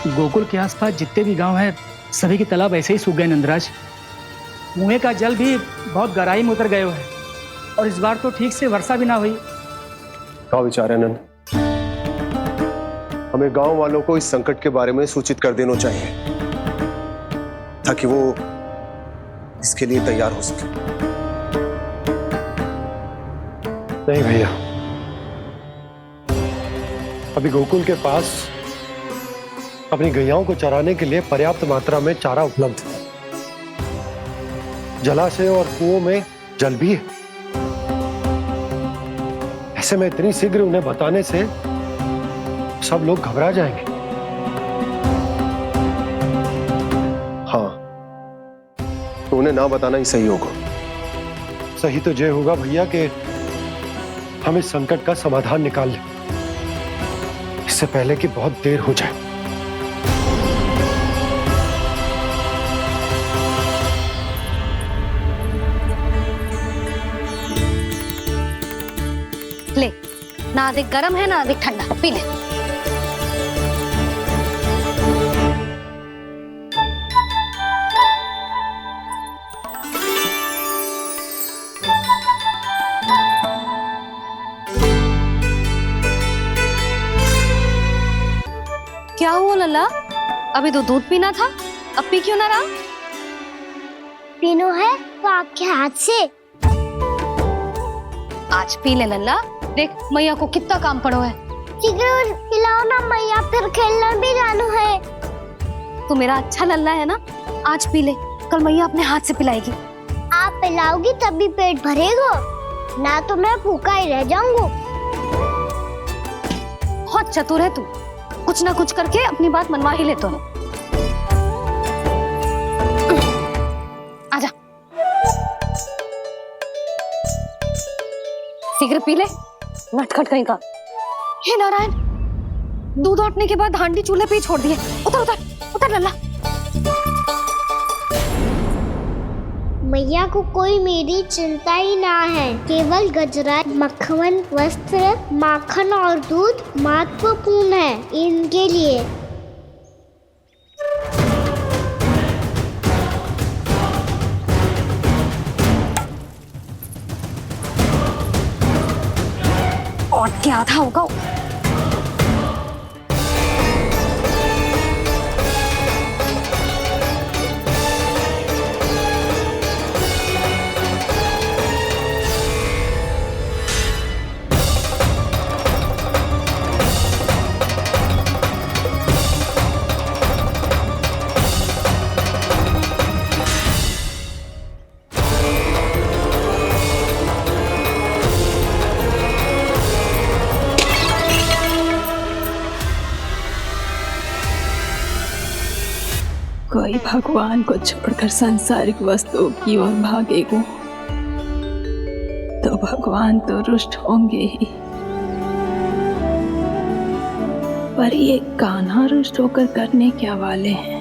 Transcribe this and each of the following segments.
गोकुल के आसपास जितने भी गांव हैं सभी के तालाब ऐसे ही सूख गए नंदराज। कुएं का जल भी बहुत गहराई में उतर गए हुए हैं और इस बार तो ठीक से वर्षा भी ना हुई। क्या विचार है नंद? हमें गांव वालों को इस संकट के बारे में सूचित कर देना चाहिए ताकि वो इसके लिए तैयार हो सके। नहीं भैया, अभी गोकुल के पास अपनी गैयाओं को चराने के लिए पर्याप्त मात्रा में चारा उपलब्ध है। जलाशय और कुओं में जल भी है। ऐसे में इतनी शीघ्र उन्हें बताने से सब लोग घबरा जाएंगे। हाँ, तो उन्हें ना बताना ही सही होगा। सही तो ये होगा भैया कि हम इस संकट का समाधान निकाल लें, इससे पहले कि बहुत देर हो जाए। ले, ना अधिक गर्म है ना अधिक ठंडा, पी ले। क्या हुआ लल्ला? अभी तो दूध पीना था, अब पी क्यों ना रहा? पीनो है तो आपके हाथ से। आज पी ले लल्ला, देख मैया को कितना काम पड़ो है। शीघ्र पिलाओ ना मैया, फिर खेलना भी जानो है। तू मेरा अच्छा लल्ला है ना, आज पी ले, कल मैया अपने हाथ से पिलाएगी। आप पिलाओगी तभी पेट भरेगा, ना तो मैं भूखा ही रह जाऊंगा। बहुत चतुर है तू, कुछ ना कुछ करके अपनी बात मनवा ही लेता है। आजा, शीघ्र पी ले, नटखट कहीं का। हे नारायण, दूध औटने के बाद हांडी चूल्हे पे ही छोड़ दिए। उतर उतर उतर लल्ला। मैया को कोई मेरी चिंता ही ना है, केवल गजरा, मक्खन, वस्त्र, माखन और दूध महत्वपूर्ण है इनके लिए। और क्या था होगा? कोई भगवान को छोड़कर सांसारिक वस्तुओं की ओर भागेगा तो भगवान तो रुष्ट होंगे ही, पर ये कान्हा रुष्ट होकर करने क्या वाले हैं?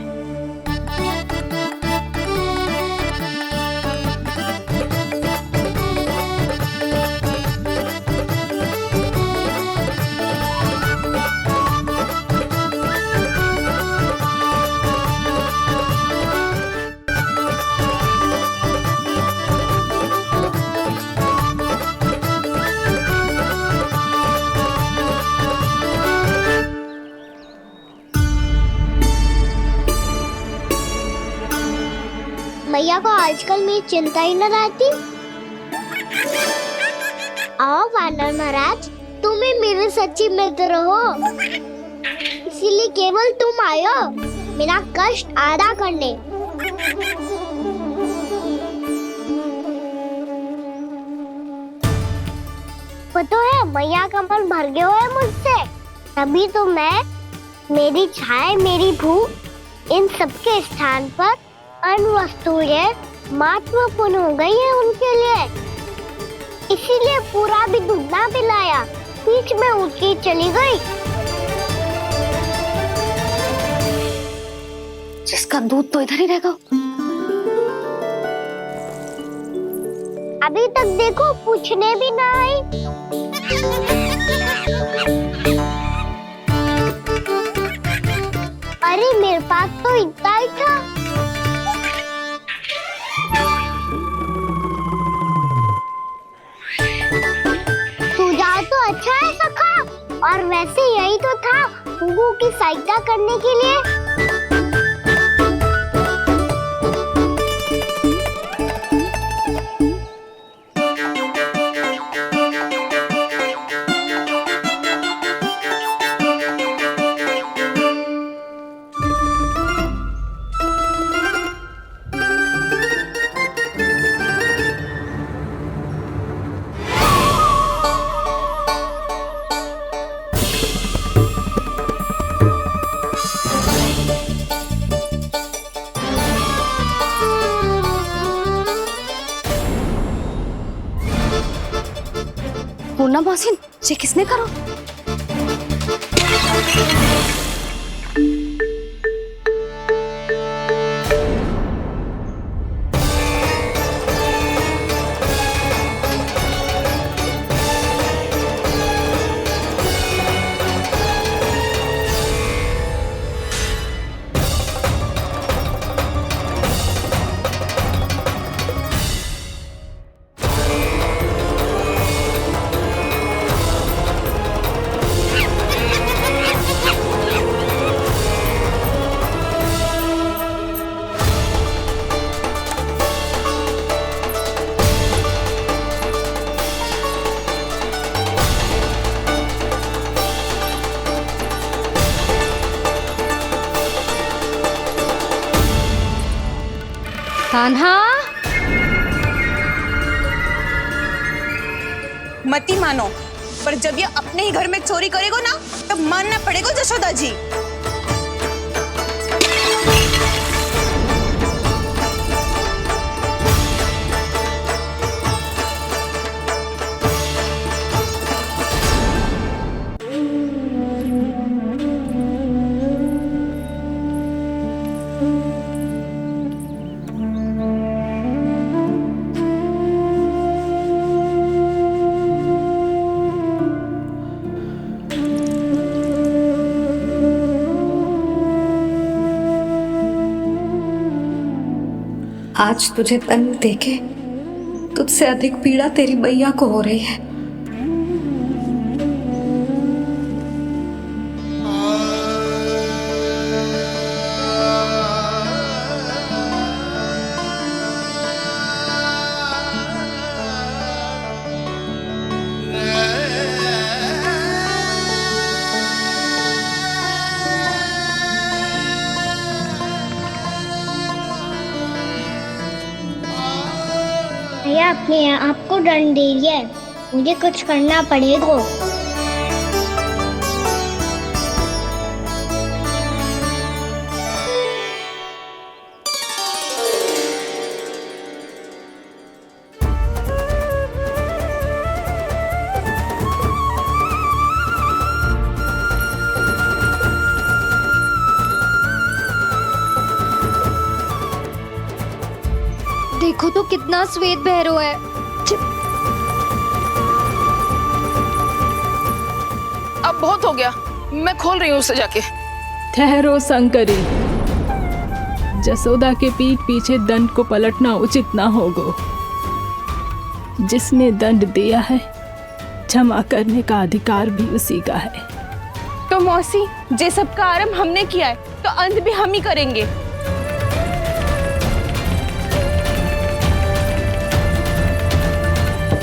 मैया को आजकल मेरी चिंता ही न रहती। आओ वानर महाराज, तुम ही मेरे सच्ची मित्र हो, इसीलिए केवल तुम आयो मेरा कष्ट आधा करने। पता है मैया का मन भर गया है मुझसे, तभी तो मैं, मेरी छाया, मेरी भूख, इन सबके स्थान पर अन्य वस्तुएं महत्वपूर्ण हो गई है उनके लिए। इसीलिए पूरा भी दूध ना पिलाया, बीच में उठ के चली गई। जिसका दूध तो इधर ही रहेगा। अभी तक देखो पूछने भी ना आई। अरे और वैसे यही तो था गुगू की सहायता करने के लिए। पूर्णा मौसी, ये किसने करो? कान्हा, मत ही मानो, पर जब ये अपने ही घर में चोरी करेगा ना तब मानना पड़ेगा जशोदा जी। आज तुझे तन देके तुझसे अधिक पीड़ा तेरी मैया को हो रही है। भैया अपने आप को दंड दे रही है, मुझे कुछ करना पड़ेगा। देखो तो कितना श्वेत भैरव है। अब बहुत हो गया, मैं खोल रही हूँ उसे जाके। ठहरो शंकरी, जसोदा के पीठ पीछे दंड को पलटना उचित ना होगा। जिसने दंड दिया है क्षमा करने का अधिकार भी उसी का है। तो मौसी, जे सब का आरंभ हमने किया है तो अंत भी हम ही करेंगे।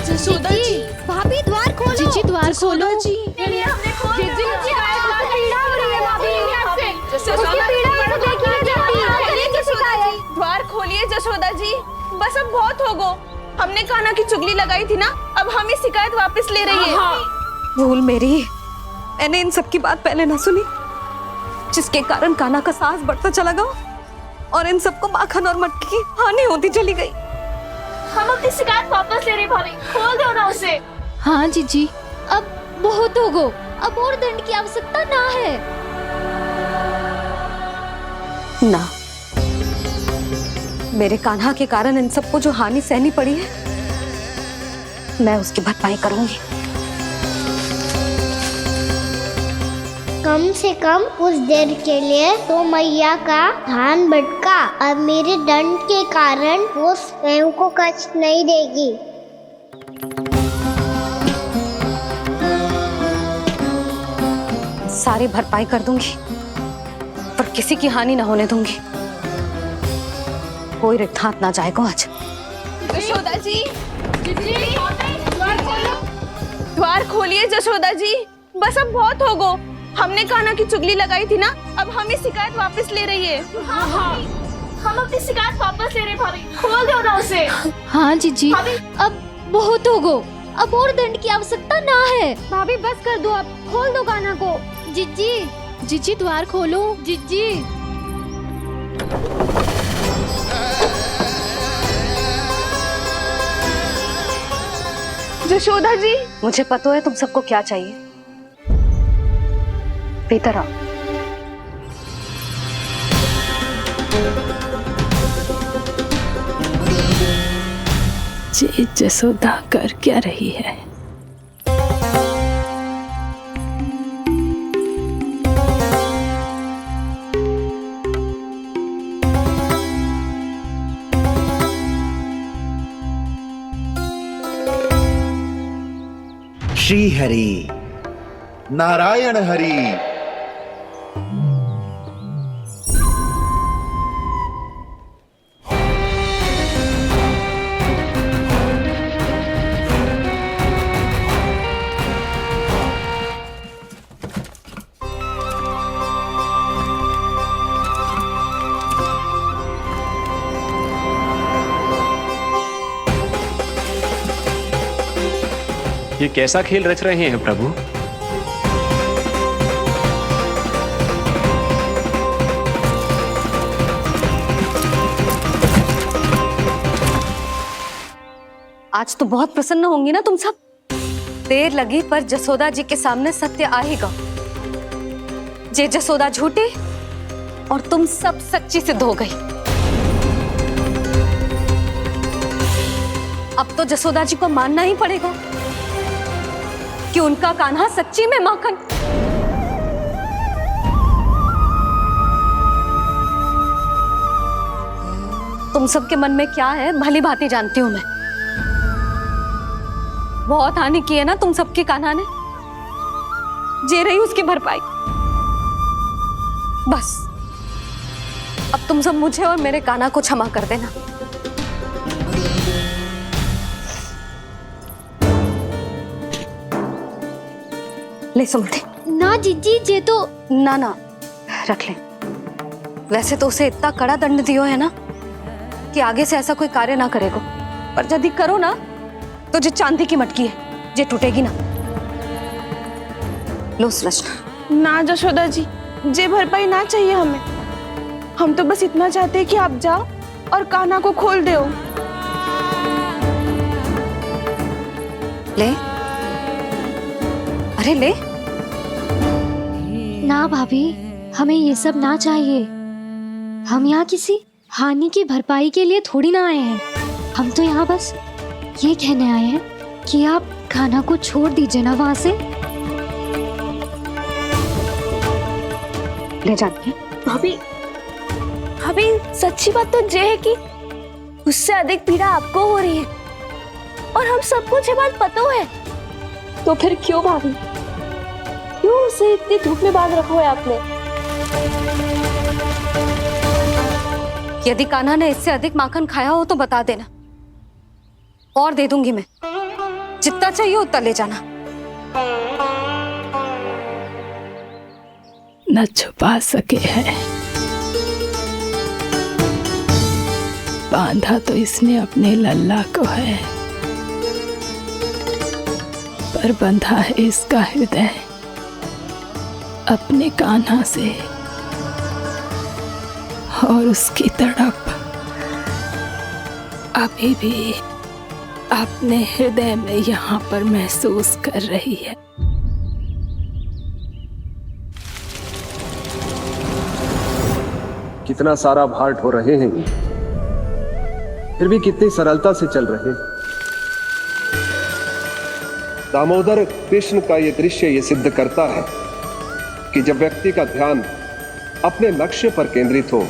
जसोदा जी, भाभी द्वार खोलो। जीजी द्वार खोलो। द्वार खोलिए जशोदा जी, बस अब बहुत हो गो। हमने कान्हा की चुगली लगाई थी ना, अब हम ही शिकायत वापस ले रही है। भूल मेरी, मैंने इन सब की बात पहले ना सुनी, जिसके कारण कान्हा का साहस बढ़ता चला गया और इन सबको माखन और मटकी की हानि होती चली गई। हम अपनी शिकायत वापस ले रहे भाभी, खोल दो ना उसे। हाँ जीजी, अब बहुत हो गो, अब और दंड की आवश्यकता ना है। ना, मेरे कान्हा के कारण इन सबको जो हानि सहनी पड़ी है, मैं उसकी भरपाई करूंगी। कम से कम उस देर के लिए तो मैया का ध्यान भटका और मेरे दंड के कारण वो स्वयं को कष्ट नहीं देगी। सारी भरपाई कर दूंगी, पर किसी की हानि ना होने दूंगी। कोई रिक्त हाथ ना जाएगा आज। जशोदा जी, द्वार खोलिए जशोदा जी, बस अब बहुत हो गो। हमने कान्हा की चुगली लगाई थी ना, अब हमें शिकायत वापस ले रही है। हाँ, हम अपनी शिकायत वापस ले रहे हैं भाभी, खोल दो ना उसे। हाँ जीजी, अब बहुत हो गो, अब और दंड की आवश्यकता ना है। भाभी बस कर दो, अब खोल दो कान्हा को। जीजी, जीजी द्वार खोलो जीजी। जशोदा जी, मुझे पता है तुम सबको क्या चाहिए। भीतर आओ। जी जसोदा कर क्या रही है? श्री हरि नारायण हरि। ये कैसा खेल रच रहे हैं प्रभु? आज तो बहुत प्रसन्न होंगी ना तुम सब। देर लगी पर जसोदा जी के सामने सत्य आएगा। जे जसोदा झूठी और तुम सब सच्ची सिद्ध हो गई। अब तो जसोदा जी को मानना ही पड़ेगा कि उनका कान्हा सच्ची में माखन। तुम सबके मन में क्या है भली भांति जानती हूं मैं। बहुत हानि की है ना तुम सबके कान्हा ने, जे रही उसकी भरपाई। बस अब तुम सब मुझे और मेरे कान्हा को क्षमा कर देना। ले सुमति। ना जीजी, जे तो ना ना रख ले। वैसे तो उसे इतना कड़ा दंड दियो है ना कि आगे से ऐसा कोई कार्य ना करेगा, पर यदि करो ना तो जो चांदी की मटकी है जे टूटेगी ना। लो सुलक्षणा। ना जशोदा जी, जे भरपाई ना चाहिए हमें। हम तो बस इतना चाहते हैं कि आप जाओ और कान्हा को खोल दो। ले, अरे ले। ना भाभी, हमें ये सब ना चाहिए। हम यहाँ किसी हानि की भरपाई के लिए थोड़ी ना आए हैं। हम तो यहाँ बस ये कहने आए हैं कि आप कान्हा को छोड़ दीजिए ना वहां से। ले जाती भाभी, भाभी सच्ची बात तो ये है कि उससे अधिक पीड़ा आपको हो रही है और हम सबको ये बात पता है। तो फिर क्यों भाभी, क्यों उसे इतनी धूप में बांध रखा है आपने? यदि कान्हा ने इससे अधिक माखन खाया हो तो बता देना, और दे दूंगी मैं। जितना चाहिए उतना ले जाना। न छुपा सके है, बांधा तो इसने अपने लल्ला को है, पर बंधा है इसका हृदय अपने कान्हा से। और उसकी तड़प अभी भी अपने हृदय में यहाँ पर महसूस कर रही है। कितना सारा भार ढो रहे हैं, फिर भी कितनी सरलता से चल रहे हैं। दामोदर कृष्ण का यह दृश्य ये सिद्ध करता है कि जब व्यक्ति का ध्यान अपने लक्ष्य पर केंद्रित हो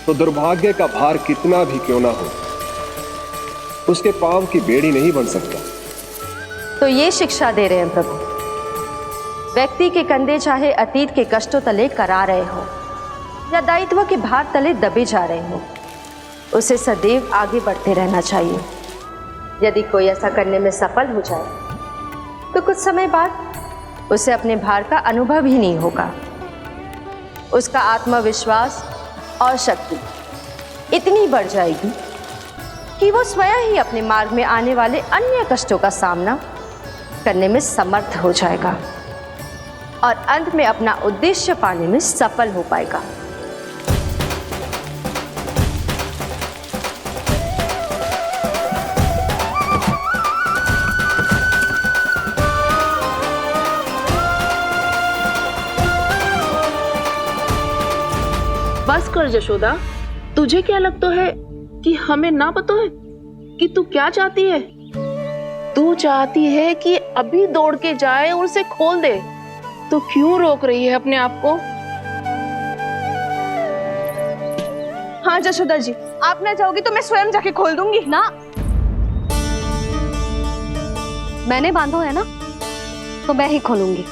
तो दुर्भाग्य का भार कितना भी क्यों ना हो, उसके पांव की बेड़ी नहीं बन सकता। तो ये शिक्षा दे रहे हैं प्रभु। व्यक्ति के कंधे चाहे अतीत के कष्टों तले करा रहे हो या दायित्व के भार तले दबे जा रहे हो, उसे सदैव आगे बढ़ते रहना चाहिए। यदि कोई ऐसा करने में सफल हो जाए तो कुछ समय बाद उसे अपने भार का अनुभव ही नहीं होगा। उसका आत्मविश्वास और शक्ति इतनी बढ़ जाएगी कि वो स्वयं ही अपने मार्ग में आने वाले अन्य कष्टों का सामना करने में समर्थ हो जाएगा और अंत में अपना उद्देश्य पाने में सफल हो पाएगा। बस कर जशोदा, तुझे क्या लगता है कि हमें ना पता है कि तू क्या चाहती है? तू चाहती है कि अभी दौड़ के जाए और उसे खोल दे, तो क्यों रोक रही है अपने आप को? हाँ जशोदा जी, आप ना चाहोगी तो मैं स्वयं जाके खोल दूंगी। ना, मैंने बांधो है ना, तो मैं ही खोलूंगी।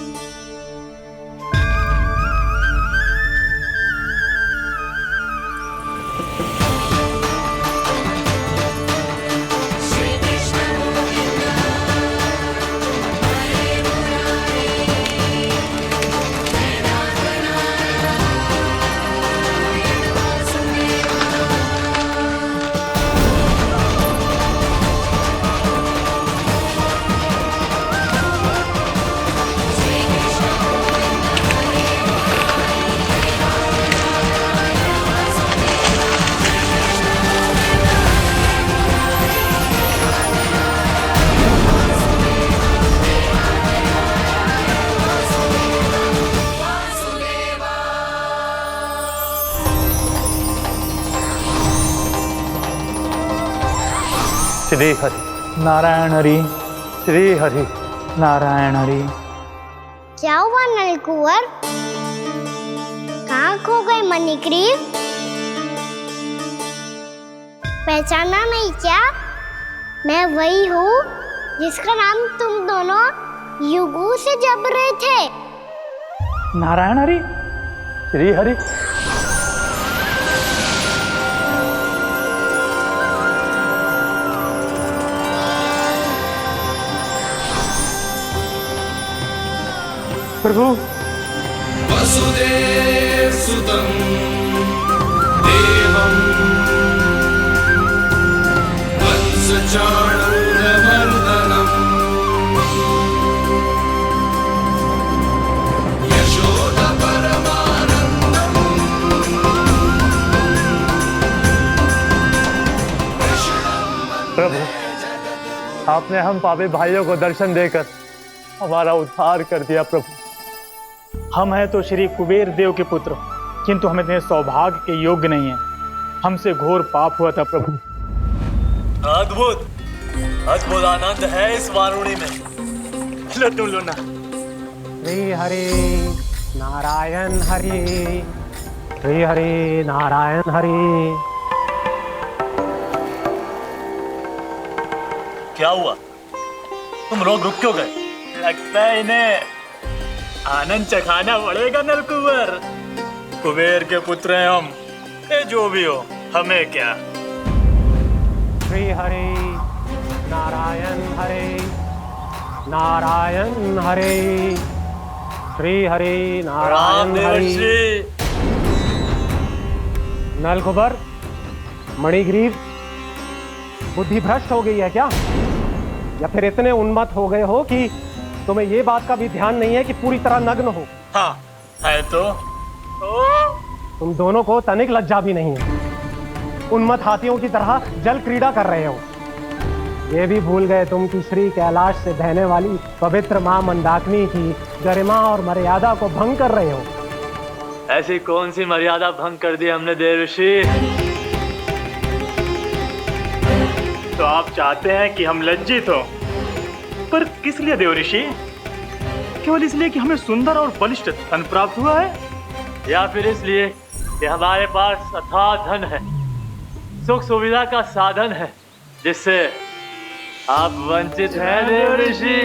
श्री हरि नारायण हरि, श्री हरि नारायण हरि। क्या हुआ नलकुंवर? कहाँ खो गए मणिग्रीव? पहचाना नहीं क्या? मैं वही हूँ जिसका नाम तुम दोनों युगों से जप रहे थे। नारायण हरि, श्री हरि। प्रभु वसुदेव सुतं देवं वंशचाणूरमर्दनम् यशोदा परमानन्दम् प्रभु, आपने हम पापी भाइयों को दर्शन देकर हमारा उद्धार कर दिया। प्रभु, हम हैं तो श्री कुबेर देव के पुत्र, किंतु हम इतने सौभाग्य के योग्य नहीं हैं। हमसे घोर पाप हुआ था प्रभु। अद्भुत अद्भुत आनंद है इस वारुणी में। लड्डू लो ना। श्री हरि नारायण हरि, श्री हरि नारायण हरि। क्या हुआ? तुम लोग रुक क्यों गए? लगता है इन्हें आनंद चखाना पड़ेगा नलकुंवर। कुबेर के पुत्र हैं हम, ये जो भी हो हमें क्या। श्री हरि नारायण हरि, नारायण हरि, श्री हरि नारायण हरि। नलकुबर, मणिग्रीव, बुद्धि भ्रष्ट हो गई है क्या? या फिर इतने उन्मत्त हो गए हो कि तुम्हें ये बात का भी ध्यान नहीं है कि पूरी तरह नग्न हो? हाँ है तो। तुम दोनों को तनिक लज्जा भी नहीं है। उन्मत्त हाथियों की तरह जल क्रीड़ा कर रहे हो। ये भी भूल गए तुम कि श्री कैलाश से बहने वाली पवित्र मां मंदाकिनी की गरिमा और मर्यादा को भंग कर रहे हो। ऐसी कौन सी मर्यादा भंग कर दी हमने देवर्षि? तो आप चाहते हैं कि हम लज्जित हो, पर किस लिए देवऋषि? केवल इसलिए कि हमें सुंदर और बलिष्ठ धन प्राप्त हुआ है, या फिर इसलिए कि हमारे पास अथाह धन है, सुख सुविधा का साधन है, जिससे आप वंचित हैं देवऋषि?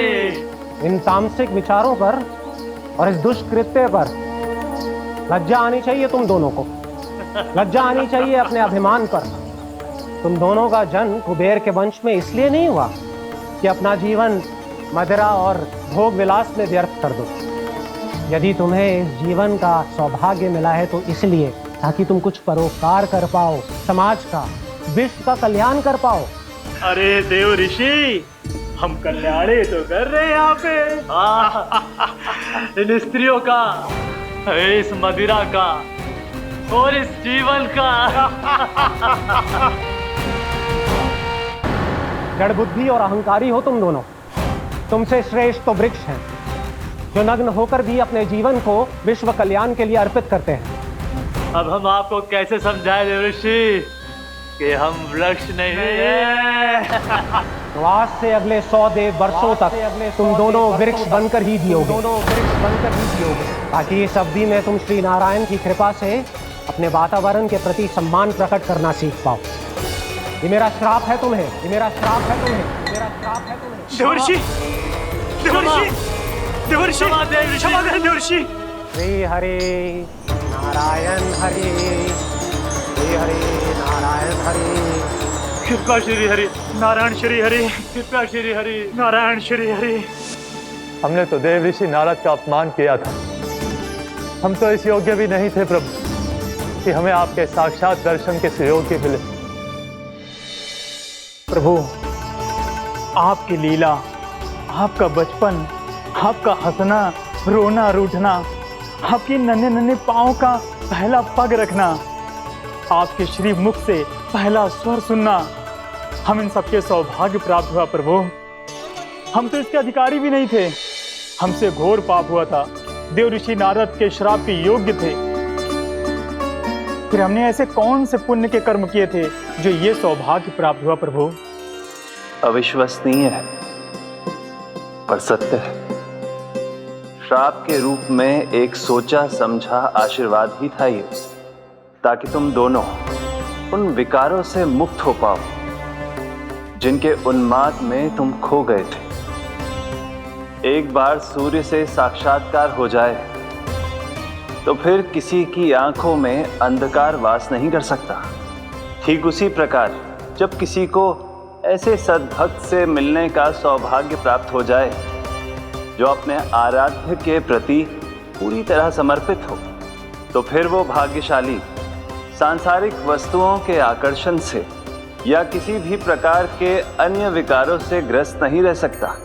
इन तामसिक विचारों पर और इस दुष्कृत्य पर लज्जा आनी चाहिए तुम दोनों को। लज्जा आनी चाहिए अपने अभिमान पर। तुम दोनों का जन्म कुबेर के वंश में इसलिए नहीं हुआ कि अपना जीवन मदिरा और भोग विलास में व्यर्थ कर दो। यदि तुम्हें इस जीवन का सौभाग्य मिला है तो इसलिए ताकि तुम कुछ परोपकार कर पाओ, समाज का, विश्व का कल्याण कर पाओ। अरे देव ऋषि, हम कल्याणी तो कर रहे हैं यहाँ पे। इन स्त्रियों का, इस मदिरा का और इस जीवन का। जड़ बुद्धि और अहंकारी हो तुम दोनों। तुमसे श्रेष्ठ तो वृक्ष हैं जो नग्न होकर भी अपने जीवन को विश्व कल्याण के लिए अर्पित करते हैं। अब हम आपको कैसे समझाएं देव ऋषि कि हम वृक्ष नहीं हैं। तो आज से अगले 100 देव वर्षों तक तुम दोनों वृक्ष बनकर ही जियोगे, ताकि इस अवधि में तुम श्री नारायण की कृपा से अपने वातावरण के प्रति सम्मान प्रकट करना सीख पाओ। ये मेरा श्राप है तुम्हें, ये मेरा श्राप है तुम्हें, मेरा श्राप है तुम्हें। देवर्षि, देवर्षि, देवर्षि, क्षमा करें देवर्षि। श्री हरि नारायण हरि, श्री हरि नारायण हरि। कृपा श्री हरि नारायण श्री हरि, कृपा श्री हरि नारायण श्री हरि। हमने तो देव ऋषि नारद का अपमान किया था। हम तो इस योग्य भी नहीं थे प्रभु कि हमें आपके साक्षात दर्शन के सुयोग्य मिले। प्रभु, आपकी लीला, आपका बचपन, आपका हंसना, रोना, रूठना, आपकी नन्हे नन्हे पाँव का पहला पग रखना, आपके श्री मुख से पहला स्वर सुनना, हम इन सबके सौभाग्य प्राप्त हुआ प्रभु। हम तो इसके अधिकारी भी नहीं थे। हमसे घोर पाप हुआ था, देव ऋषि नारद के श्राप के योग्य थे। फिर हमने ऐसे कौन से पुण्य के कर्म किए थे जो ये सौभाग्य प्राप्त हुआ प्रभु? अविश्वसनीय है पर सत्य है। श्राप के रूप में एक सोचा समझा आशीर्वाद ही था ये, ताकि तुम दोनों उन विकारों से मुक्त हो पाओ जिनके उन्माद में तुम खो गए थे। एक बार सूर्य से साक्षात्कार हो जाए तो फिर किसी की आंखों में अंधकार वास नहीं कर सकता। ठीक उसी प्रकार जब किसी को ऐसे सद्भक्त से मिलने का सौभाग्य प्राप्त हो जाए जो अपने आराध्य के प्रति पूरी तरह समर्पित हो, तो फिर वो भाग्यशाली सांसारिक वस्तुओं के आकर्षण से या किसी भी प्रकार के अन्य विकारों से ग्रस्त नहीं रह सकता।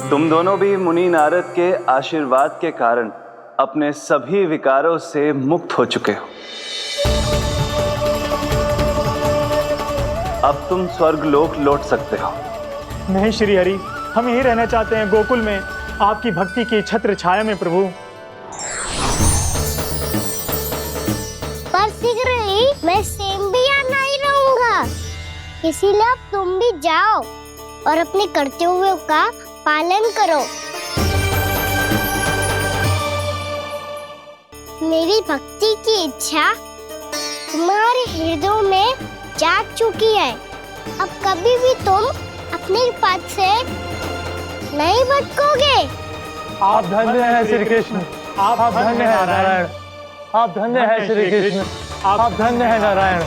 तुम दोनों भी मुनि नारद के आशीर्वाद के कारण अपने सभी विकारों से मुक्त हो चुके हो। अब तुम स्वर्गलोक लौट सकते हो। नहीं श्री हरि, हम यही रहना चाहते हैं गोकुल में, आपकी भक्ति की छत्र छाया में प्रभु। पर शीघ्र ही मैं सेम्बिया नहीं रहूंगा, इसीलिए अब तुम भी जाओ और अपने कर्तव्यों का पालन करो। मेरी भक्ति की इच्छा तुम्हारे हृदयों में जाग चुकी है। अब कभी भी तुम अपने पद से नहीं भटकोगे। आप धन्य हैं श्री कृष्ण, आप धन्य हैं नारायण, आप धन्य हैं श्री कृष्ण, आप धन्य हैं नारायण।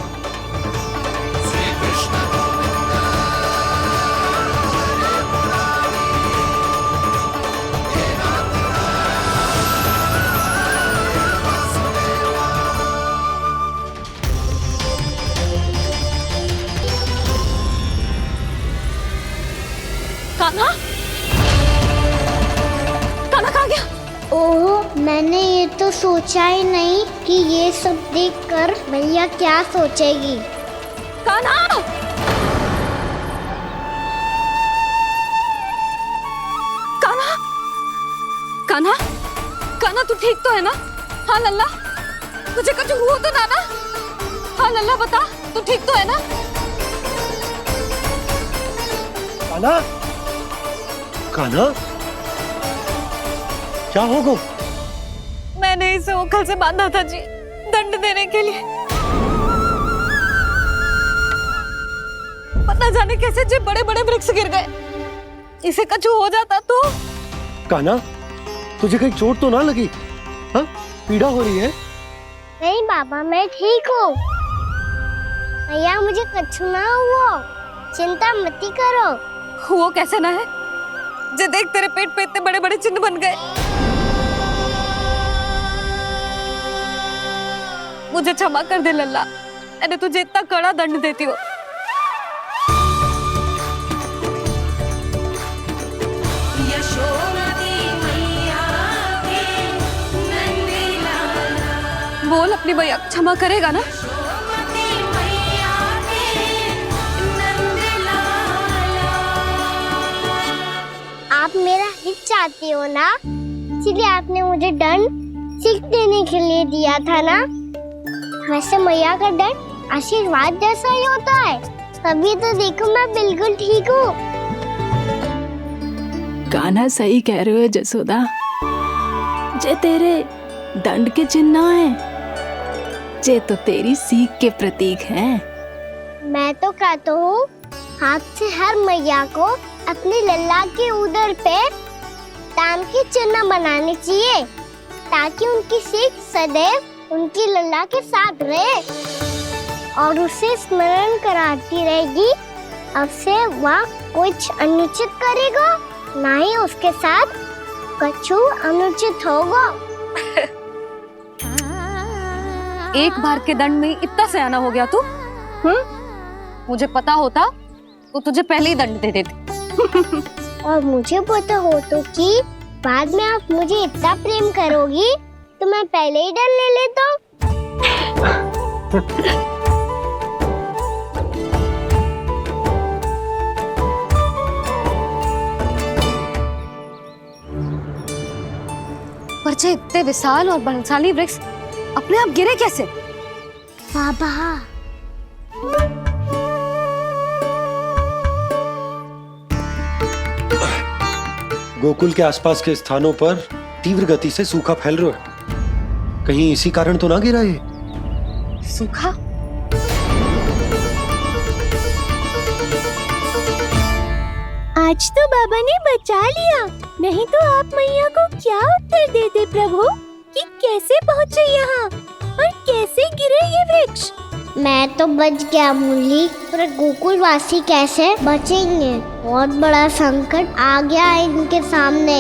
कान्हा, कान्हा कहाँ गया? ओह, मैंने ये तो सोचा ही नहीं कि ये सब देखकर मैया क्या सोचेगी। कान्हा! कान्हा! कान्हा! कान्हा तू ठीक तो है ना? हाँ लल्ला, तुझे कुछ हुआ तो ना? हाँ लल्ला बता, तू ठीक तो है ना? कान्हा, कान्हा, क्या होगा? मैंने इसे ओखल से बांधा था जी, दंड देने के लिए। पता जाने कैसे जो बड़े बड़े वृक्ष गिर गए, इसे कछु हो जाता तो? कान्हा, तुझे कहीं चोट तो ना लगी? हाँ, पीड़ा हो रही है? नहीं बाबा, मैं ठीक हूँ। भैया मुझे कछु ना हुआ, चिंता मत करो। वो कैसे ना है? जे देख तेरे पेट पे इतने बड़े बड़े चिन्ह बन गए। मुझे क्षमा कर दे लल्ला, मैंने तुझे इतना कड़ा दंड देती हो। बोल अपनी भैया क्षमा करेगा ना? आप मेरा हित चाहती हो ना, इसलिए आपने मुझे दंड सीख देने के लिए दिया था ना। वैसे मैया का दंड आशीर्वाद जैसा ही होता है, तभी तो देखो मैं बिल्कुल ठीक हूँ। कान्हा सही कह रहे हो जसोदा, जे तेरे दंड के चिन्ह है, जे तो तेरी सीख के प्रतीक हैं। मैं तो कहता हूँ हाथ से हर मैया को अपनी लल्ला के उदर पे ताम के चिन्ह बनाने चाहिए, ताकि उनकी सीख सदैव उनकी लल्ला के साथ रहे और उसे स्मरण कराती रहेगी। अब से वह कुछ अनुचित करेगा, ना ही उसके साथ कछु अनुचित होगा। एक बार के दंड में इतना सयाना हो गया तू? मुझे पता होता तो तुझे पहले ही दंड दे देती। और मुझे पता हो तो कि बाद में आप मुझे इतना प्रेम करोगी तो मैं पहले ही दंड ले लेता हूँ। पर जे इतने विशाल और बलशाली वृक्ष अपने आप गिरे कैसे? बाबा, गोकुल के आसपास के स्थानों पर तीव्र गति से सूखा फैल रहा है। कहीं इसी कारण तो ना गिरा ये? सूखा? आज तो बाबा ने बचा लिया, नहीं तो आप मैया को क्या उत्तर देते प्रभु कि कैसे पहुँचे यहाँ और कैसे गिरे ये वृक्ष? मैं तो बच गया मुरली, पर गोकुल वासी कैसे बचेंगे? बहुत बड़ा संकट आ गया है इनके सामने।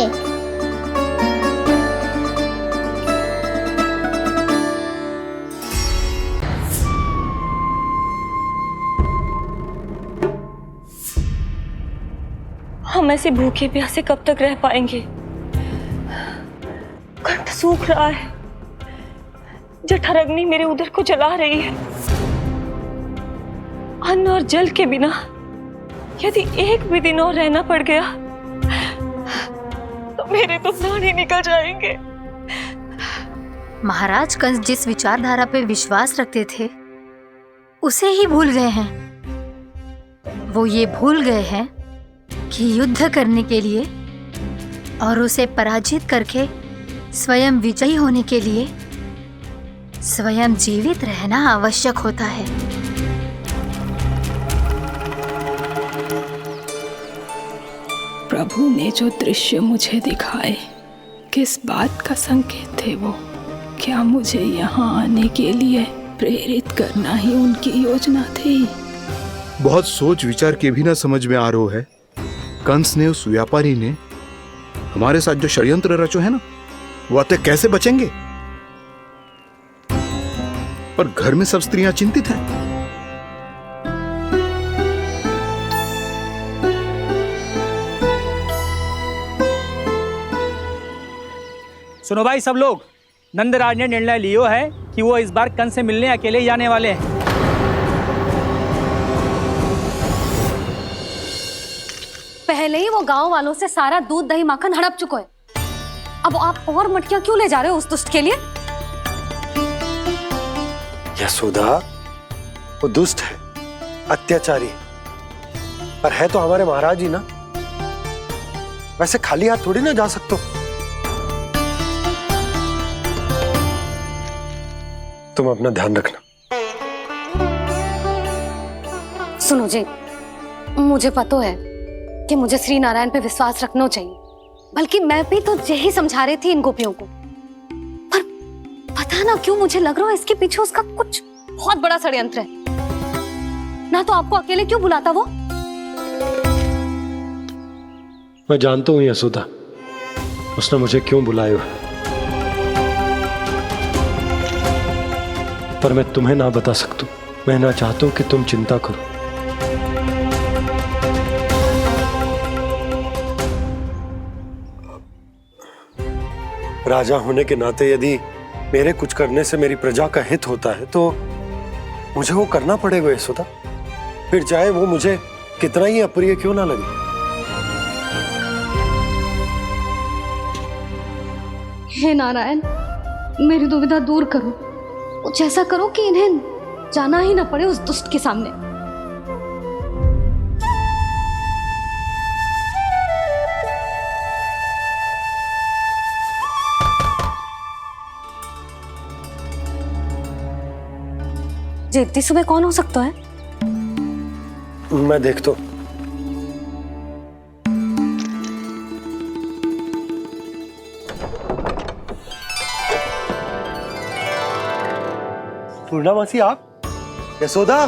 हम ऐसे भूखे प्यासे कब तक रह पाएंगे? कंठ सूख रहा है, जठराग्नि मेरे उदर को जला रही है। अन्न और जल के बिना यदि एक भी दिन और रहना पड़ गया तो मेरे तो प्राण ही निकल जाएंगे। महाराज कंस जिस विचारधारा पे विश्वास रखते थे उसे ही भूल गए हैं। वो ये भूल गए हैं कि युद्ध करने के लिए और उसे पराजित करके स्वयं विजयी होने के लिए स्वयं जीवित रहना आवश्यक होता है। प्रभु ने जो दृश्य मुझे दिखाए, किस बात का संकेत थे वो? क्या मुझे यहाँ आने के लिए प्रेरित करना ही उनकी योजना थी? बहुत सोच विचार के भी ना समझ में आ रहा है। कंस ने, उस व्यापारी ने हमारे साथ जो षड्यंत्र रचो है ना, वो आते कैसे बचेंगे? पर घर में सब स्त्रियां चिंतित हैं। सुनो भाई सब लोग, नंदराज ने निर्णय लियो है कि वो इस बार कंस से मिलने अकेले जाने वाले हैं। पहले ही वो गांव वालों से सारा दूध दही माखन हड़प चुका है, अब आप और मटकियां क्यों ले जा रहे हो उस दुष्ट के लिए? यशोदा, वो दुष्ट है, अत्याचारी, पर है तो हमारे महाराज ही ना। वैसे खाली हाथ थोड़ी ना जा सकते हो। तुम अपना ध्यान रखना। सुनो जी, मुझे पता है कि मुझे श्री नारायण पे विश्वास रखना चाहिए, बल्कि मैं भी तो यही समझा रही थी इन गोपियों को। पर पता ना क्यों मुझे लग रहा है इसके पीछे उसका कुछ बहुत बड़ा षड्यंत्र है। ना तो आपको अकेले क्यों बुलाता वो? मैं जानता हूं यशोदा, उसने मुझे क्यों बुलाया है, पर मैं तुम्हें ना बता सकता। मैं ना चाहता हूं कि तुम चिंता करो। राजा होने के नाते यदि मेरे कुछ करने से मेरी प्रजा का हित होता है तो मुझे वो करना पड़ेगा यशोदा, फिर चाहे वो मुझे कितना ही अप्रिय क्यों ना लगे। हे नारायण, मेरी दुविधा दूर करो। कुछ ऐसा करो कि इन्हें जाना ही ना पड़े उस दुष्ट के सामने। जी इतनी सुबह कौन हो सकता है? मैं देखता हूं। पूर्णामासी आप? यशोदा?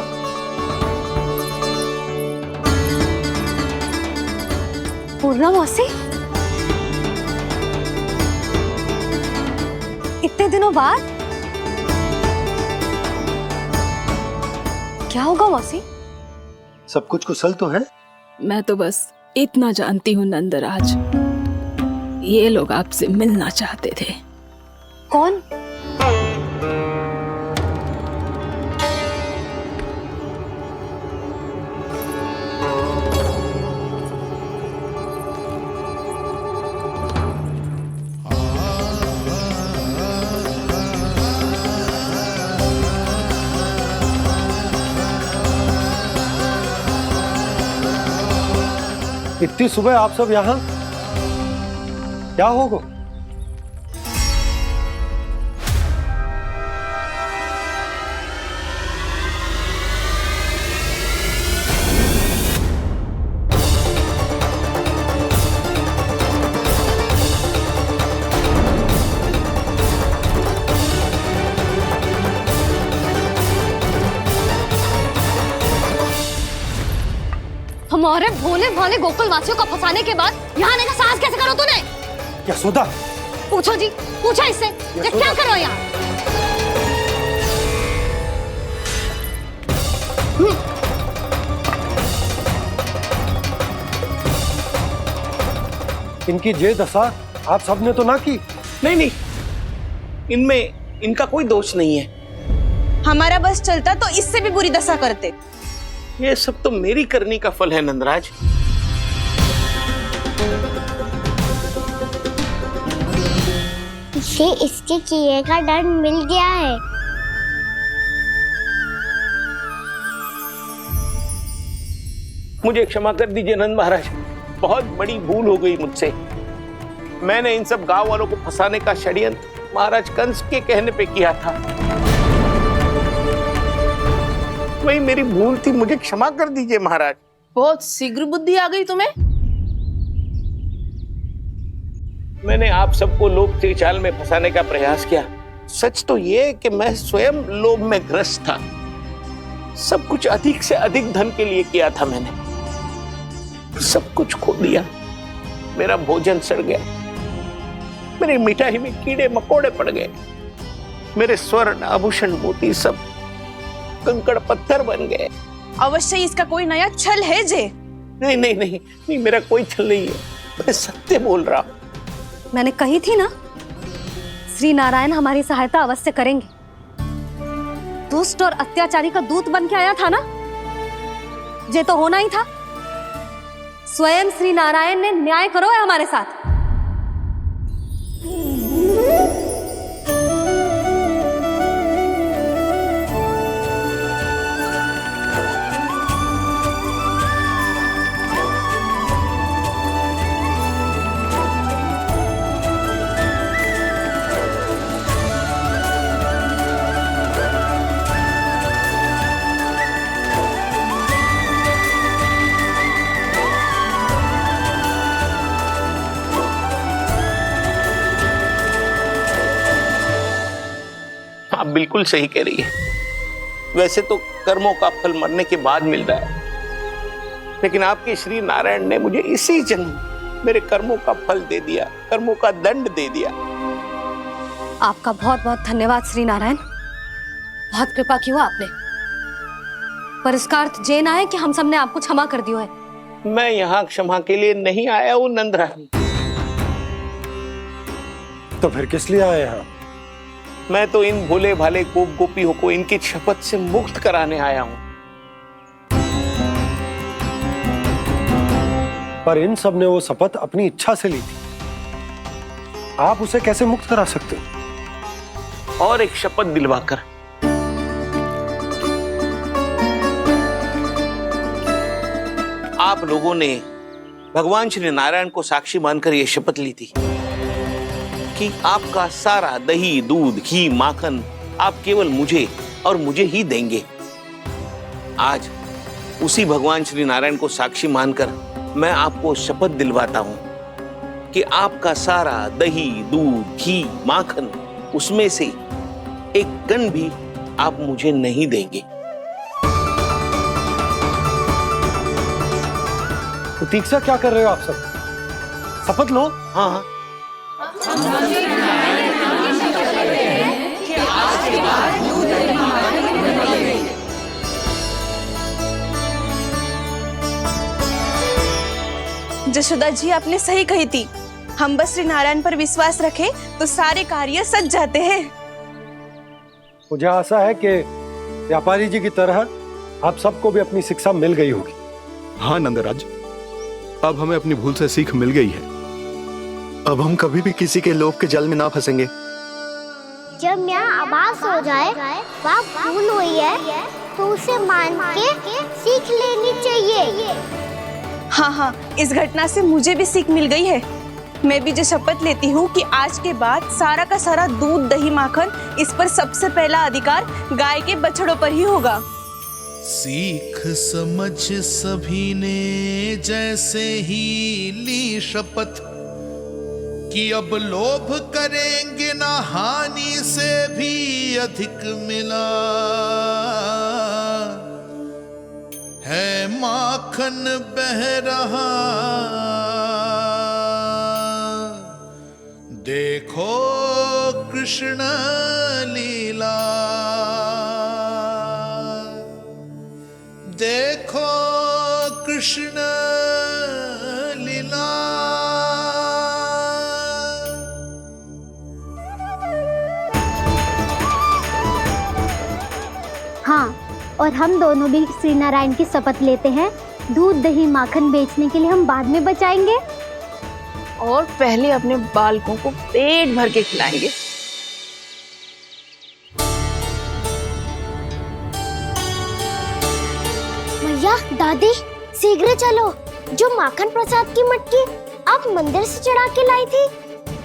पूर्णामासी? इतने दिनों बाद? क्या होगा मौसी? सब कुछ कुशल तो है? मैं तो बस इतना जानती हूँ नंदराज, ये लोग आपसे मिलना चाहते थे। कौन? इतनी सुबह आप सब यहाँ? क्या होगा? हमारे भोले भाले गोकुल वासियों को फंसाने के बाद यहाँ आने का साहस कैसे करो तूने? यशोदा! पूछो जी, पूछो इससे, ये क्या करो यहाँ? इनकी जे दशा आप सबने तो ना की? नहीं नहीं, इनमें इनका कोई दोष नहीं है। हमारा बस चलता तो इससे भी बुरी दशा करते। ये सब तो मेरी करनी का फल है नंदराज। इसे इसके किए का दंड मिल गया है। मुझे क्षमा कर दीजिए नंद महाराज, बहुत बड़ी भूल हो गई मुझसे। मैंने इन सब गांव वालों को फंसाने का षड्यंत्र महाराज कंस के कहने पे किया था। वही मेरी भूल थी, मुझे क्षमा कर दीजिए महाराज। बहुत शीघ्र बुद्धि आ गई तुम्हें। मैंने आप सबको लोभ त्रिचाल में फंसाने का प्रयास किया। सच तो ये कि मैं स्वयं लोभ में ग्रस्त था। सब कुछ अधिक से अधिक धन के लिए किया था मैंने। सब कुछ खो दिया। मेरा भोजन सड़ गया, मेरी मिठाई में कीड़े मकोड़े पड़ गए, मेरे स्वर्ण आभूषण मोती सब कंकड़ पत्थर बन गए। अवश्य इसका कोई नया छल है जे। नहीं नहीं नहीं नहीं, मेरा कोई छल नहीं है, मैं सत्य बोल रहा हूं। मैंने कही थी ना, श्री नारायण हमारी सहायता अवश्य करेंगे। दुष्ट और अत्याचारी का दूत बन के आया था ना, ये तो होना ही था। स्वयं श्री नारायण ने न्याय करो है हमारे साथ। बिल्कुल सही कह रही है। वैसे तो कर्मों का फल मरने के बाद मिल रहा है, लेकिन आपके श्री नारायण ने मुझे इसी जन्म मेरे कर्मों का फल दे दिया, कर्मों का दंड दे दिया। आपका बहुत बहुत धन्यवाद श्री नारायण, बहुत कृपा की हो आपने। पर इसका अर्थ ये ना है कि हम सबने आपको क्षमा कर दियो है। मैं यहाँ क्षमा के लिए नहीं आया हूँ नंदरानी। तो फिर किस लिए आए हैं? मैं तो इन भोले भाले गोप गोपियों को इनकी शपथ से मुक्त कराने आया हूँ। पर इन सब ने वो शपथ अपनी इच्छा से ली थी, आप उसे कैसे मुक्त करा सकते हो? और एक शपथ दिलवाकर। आप लोगों ने भगवान श्री नारायण को साक्षी मानकर यह शपथ ली थी कि आपका सारा दही, दूध, घी, माखन आप केवल मुझे और मुझे ही देंगे। आज उसी भगवान श्री नारायण को साक्षी मानकर मैं आपको शपथ दिलवाता हूं कि आपका सारा दही, दूध, घी, माखन उसमें से एक कण भी आप मुझे नहीं देंगे। प्रतीक्षा क्या कर रहे हो आप सब? शपथ लो। हाँ जशोदा जी, आपने सही कही थी। हम बस श्री नारायण पर विश्वास रखें तो सारे कार्य सज जाते हैं। मुझे आशा है कि व्यापारी जी की तरह आप सबको भी अपनी शिक्षा मिल गई होगी। हाँ नंदराज, अब हमें अपनी भूल से सीख मिल गई है। अब हम कभी भी किसी के लोभ के जल में ना फंसेंगे। जब यहाँ आभास हो जाए वह भूल हुई है तो उसे मान के सीख लेनी चाहिए। हाँ हाँ, इस घटना से मुझे भी सीख मिल गई है। मैं भी जो शपथ लेती हूँ कि आज के बाद सारा का सारा दूध, दही, माखन इस पर सबसे पहला अधिकार गाय के बछड़ों पर ही होगा। सीख समझ सभी ने जैसे ही ली शपथ कि अब लोभ करेंगे ना हानि से भी अधिक मिला है, माखन बह रहा देखो कृष्ण लीला, देखो कृष्ण लीला। हाँ, और हम दोनों भी श्री नारायण की शपथ लेते हैं, दूध, दही, माखन बेचने के लिए हम बाद में बचाएंगे और पहले अपने बालकों को पेट भर के खिलाएंगे। भैया, दादी, शीघ्र चलो। जो माखन प्रसाद की मटकी आप मंदिर से चढ़ा के लाई थी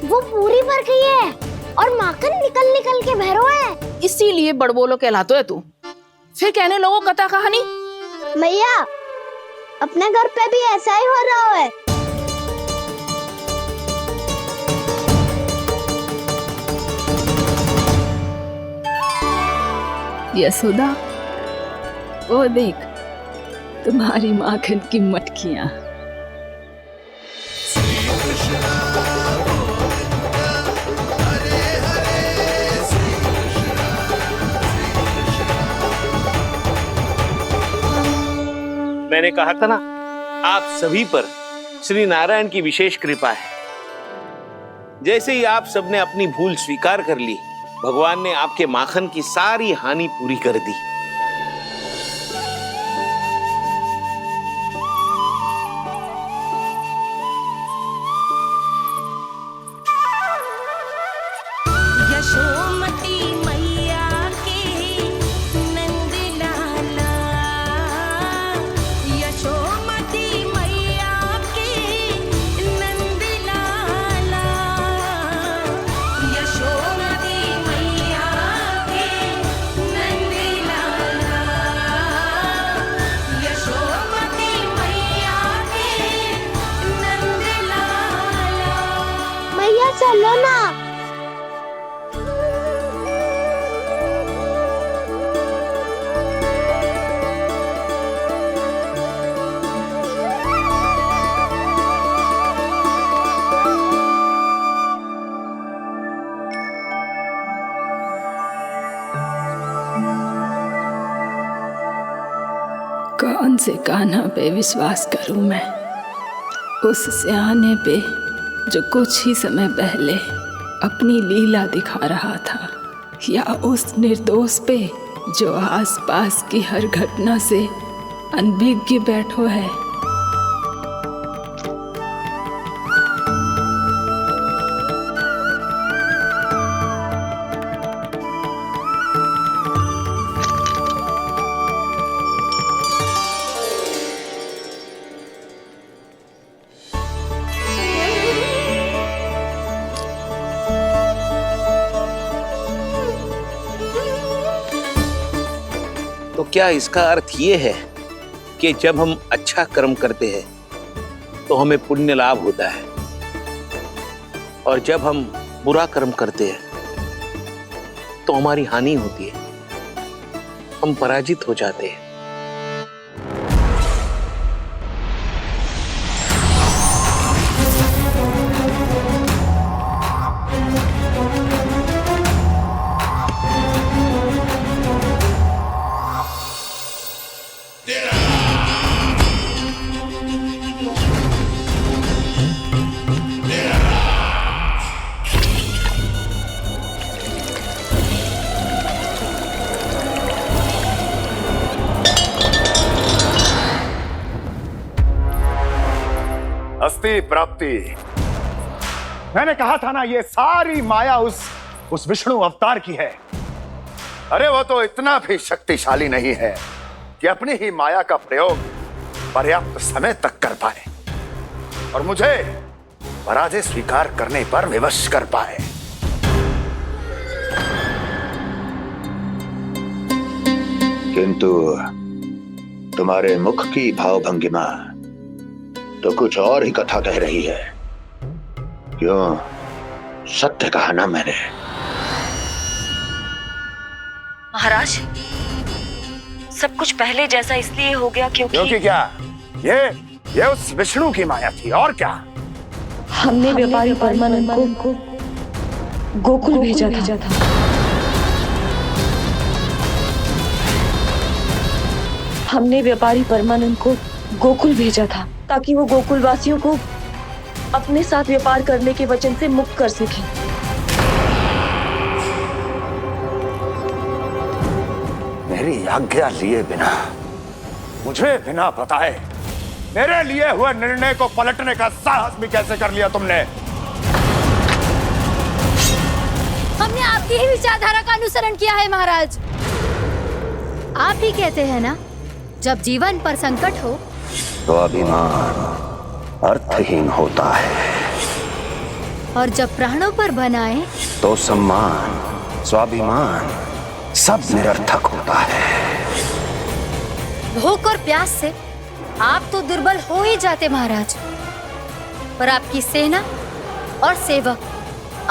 वो पूरी भर गई है और माखन निकल निकल के भरो है। इसीलिए बड़बोलो कहलाते है तू। फिर कहने लोगों कथा कहानी। भैया, अपने घर पे भी ऐसा ही हो रहा है। यशोदा, वो देख तुम्हारी माखन की मटकियां। मैंने कहा था ना, आप सभी पर श्री नारायण की विशेष कृपा है। जैसे ही आप सबने अपनी भूल स्वीकार कर ली, भगवान ने आपके माखन की सारी हानि पूरी कर दी। यशोमती मैया के नंद लाला, यशोमती मैया के नंद लाला, यशोमती मैया के नंद लाला, यशोमती मैया के नंद लाला। मैया चलो ना। कौन से कान्हा पे विश्वास करूं मैं? उस सियाने पे जो कुछ ही समय पहले अपनी लीला दिखा रहा था, या उस निर्दोष पे जो आसपास की हर घटना से अनभिज्ञ बैठो है? तो क्या इसका अर्थ ये है कि जब हम अच्छा कर्म करते हैं तो हमें पुण्य लाभ होता है, और जब हम बुरा कर्म करते हैं तो हमारी हानि होती है, हम पराजित हो जाते हैं? अस्ति प्राप्ति। मैंने कहा था ना, ये सारी माया उस विष्णु अवतार की है। अरे वो तो इतना भी शक्तिशाली नहीं है कि अपनी ही माया का प्रयोग पर्याप्त समय तक कर पाए और मुझे पराजय स्वीकार करने पर विवश कर पाए। किंतु तुम्हारे मुख की भावभंगिमा तो कुछ और ही कथा कह रही है। क्यों? सत्य कहा ना मैंने। महाराज, सब कुछ पहले जैसा इसलिए हो गया क्योंकि क्या? ये उस विष्णु की माया थी, और क्या? हमने व्यापारी परमानंद को गोकुल भेजा था। हमने व्यापारी परमानंद को गोकुल भेजा था ताकि वो गोकुल वासियों को अपने साथ व्यापार करने के वचन से मुक्त कर सके। मेरी आज्ञा लिए बिना, मुझे बिना बताए मेरे लिए हुए निर्णय को पलटने का साहस भी कैसे कर लिया तुमने? हमने आपकी ही विचारधारा का अनुसरण किया है महाराज। आप ही कहते हैं ना, जब जीवन पर संकट हो तो अभिमान अर्थहीन होता है, और जब प्राणों पर बनाए तो सम्मान स्वाभिमान सब निरर्थक होता है। भूख और प्यास से आप तो दुर्बल हो ही जाते महाराज, पर आपकी सेना और सेवक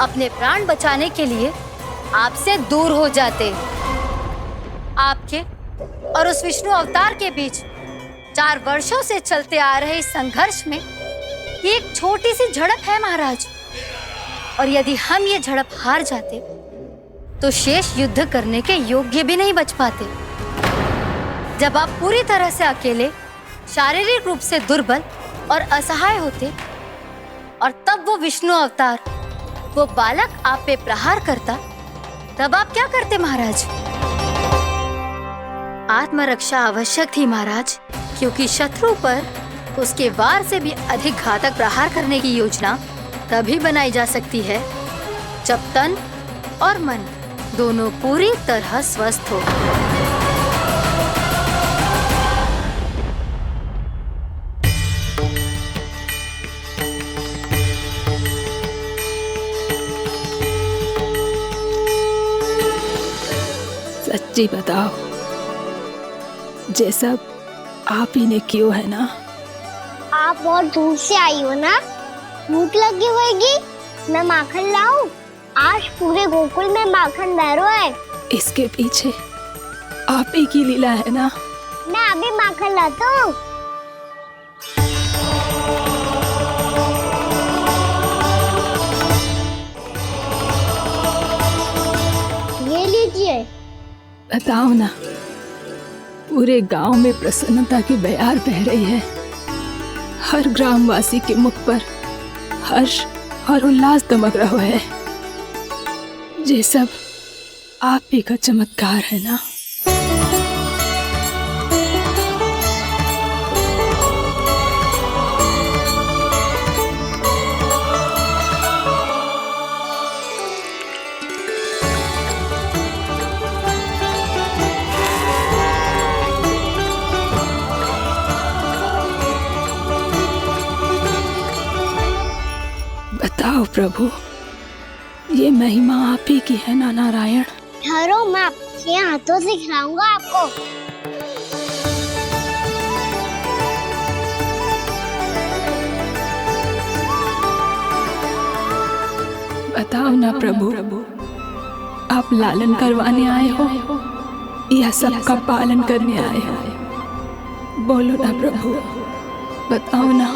अपने प्राण बचाने के लिए आपसे दूर हो जाते। आपके और उस विष्णु अवतार के बीच 4 वर्षों से चलते आ रहे इस संघर्ष में ये एक छोटी सी झड़प है महाराज, और यदि हम ये झड़प हार जाते तो शेष युद्ध करने के योग्य भी नहीं बच पाते। जब आप पूरी तरह से अकेले, शारीरिक रूप से दुर्बल और असहाय होते, और तब वो विष्णु अवतार, वो बालक आप पे प्रहार करता, तब आप क्या करते महाराज? आत्मरक्षा आवश्यक थी महाराज, क्योंकि शत्रु पर उसके वार से भी अधिक घातक प्रहार करने की योजना तभी बनाई जा सकती है जब तन और मन दोनों पूरी तरह स्वस्थ हो। सच्ची बताओ, ये सब आप ही ने क्यों है ना? आप बहुत दूर से आई हो ना, भूख लगी होगी। मैं माखन लाऊं? आज पूरे गोकुल में माखन बह रहा है। इसके पीछे आप ही की लीला है ना? मैं अभी माखन लाता हूँ। ये लीजिए। बताओ ना, पूरे गांव में प्रसन्नता की बयार बह रही है। हर ग्रामवासी के मुख पर हर्ष और उल्लास दमक रहा है। ये सब आप ही का चमत्कार है ना। बताओ प्रभु, ये महिमा आप ही की है ना नारायण? ठहरो, मैं आपके हाथों से खिलाऊंगा आपको। बताओ ना प्रभु, आप लालन करवाने आए हो या सबका पालन करने आए हो? बोलो ना प्रभु, बताओ ना।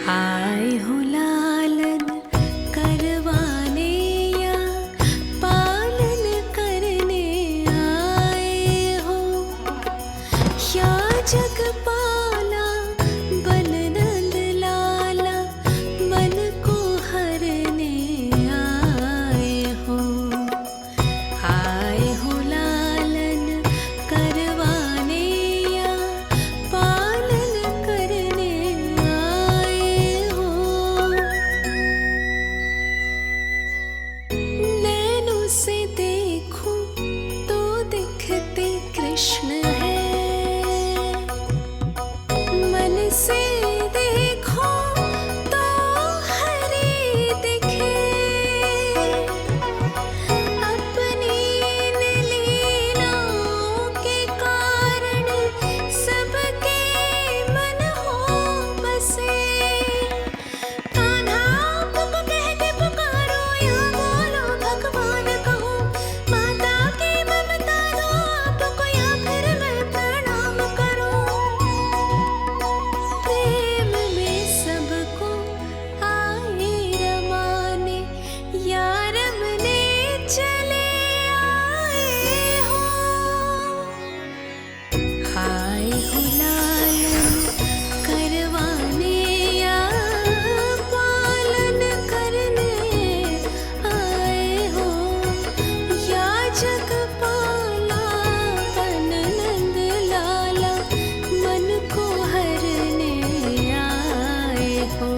आए हो लालन करवाने या पालन करने आए हो, या जगपाला बन नंद लाला मन को हरने आए हो। आए हो लालन करवाने या पालन करने आए हो। नैनों से देखूं तो दिखते कृष्ण है, मन से देखो तो हरि दिखे। अपनी इन लीलाओं के कारण सबके मन हो बसे। कान्हा आपको कह के पुकारो या बोलो भगवान कहो, माता की ममता दो आपको या फिर मैं प्रणाम करूं। प्रेम में सबको आए रमाने, या रमने चले आए हो। आए हो लालन करवाने या पालन करने आए हो, या जगपाला बन नंद लाला मन को हरने आए हो।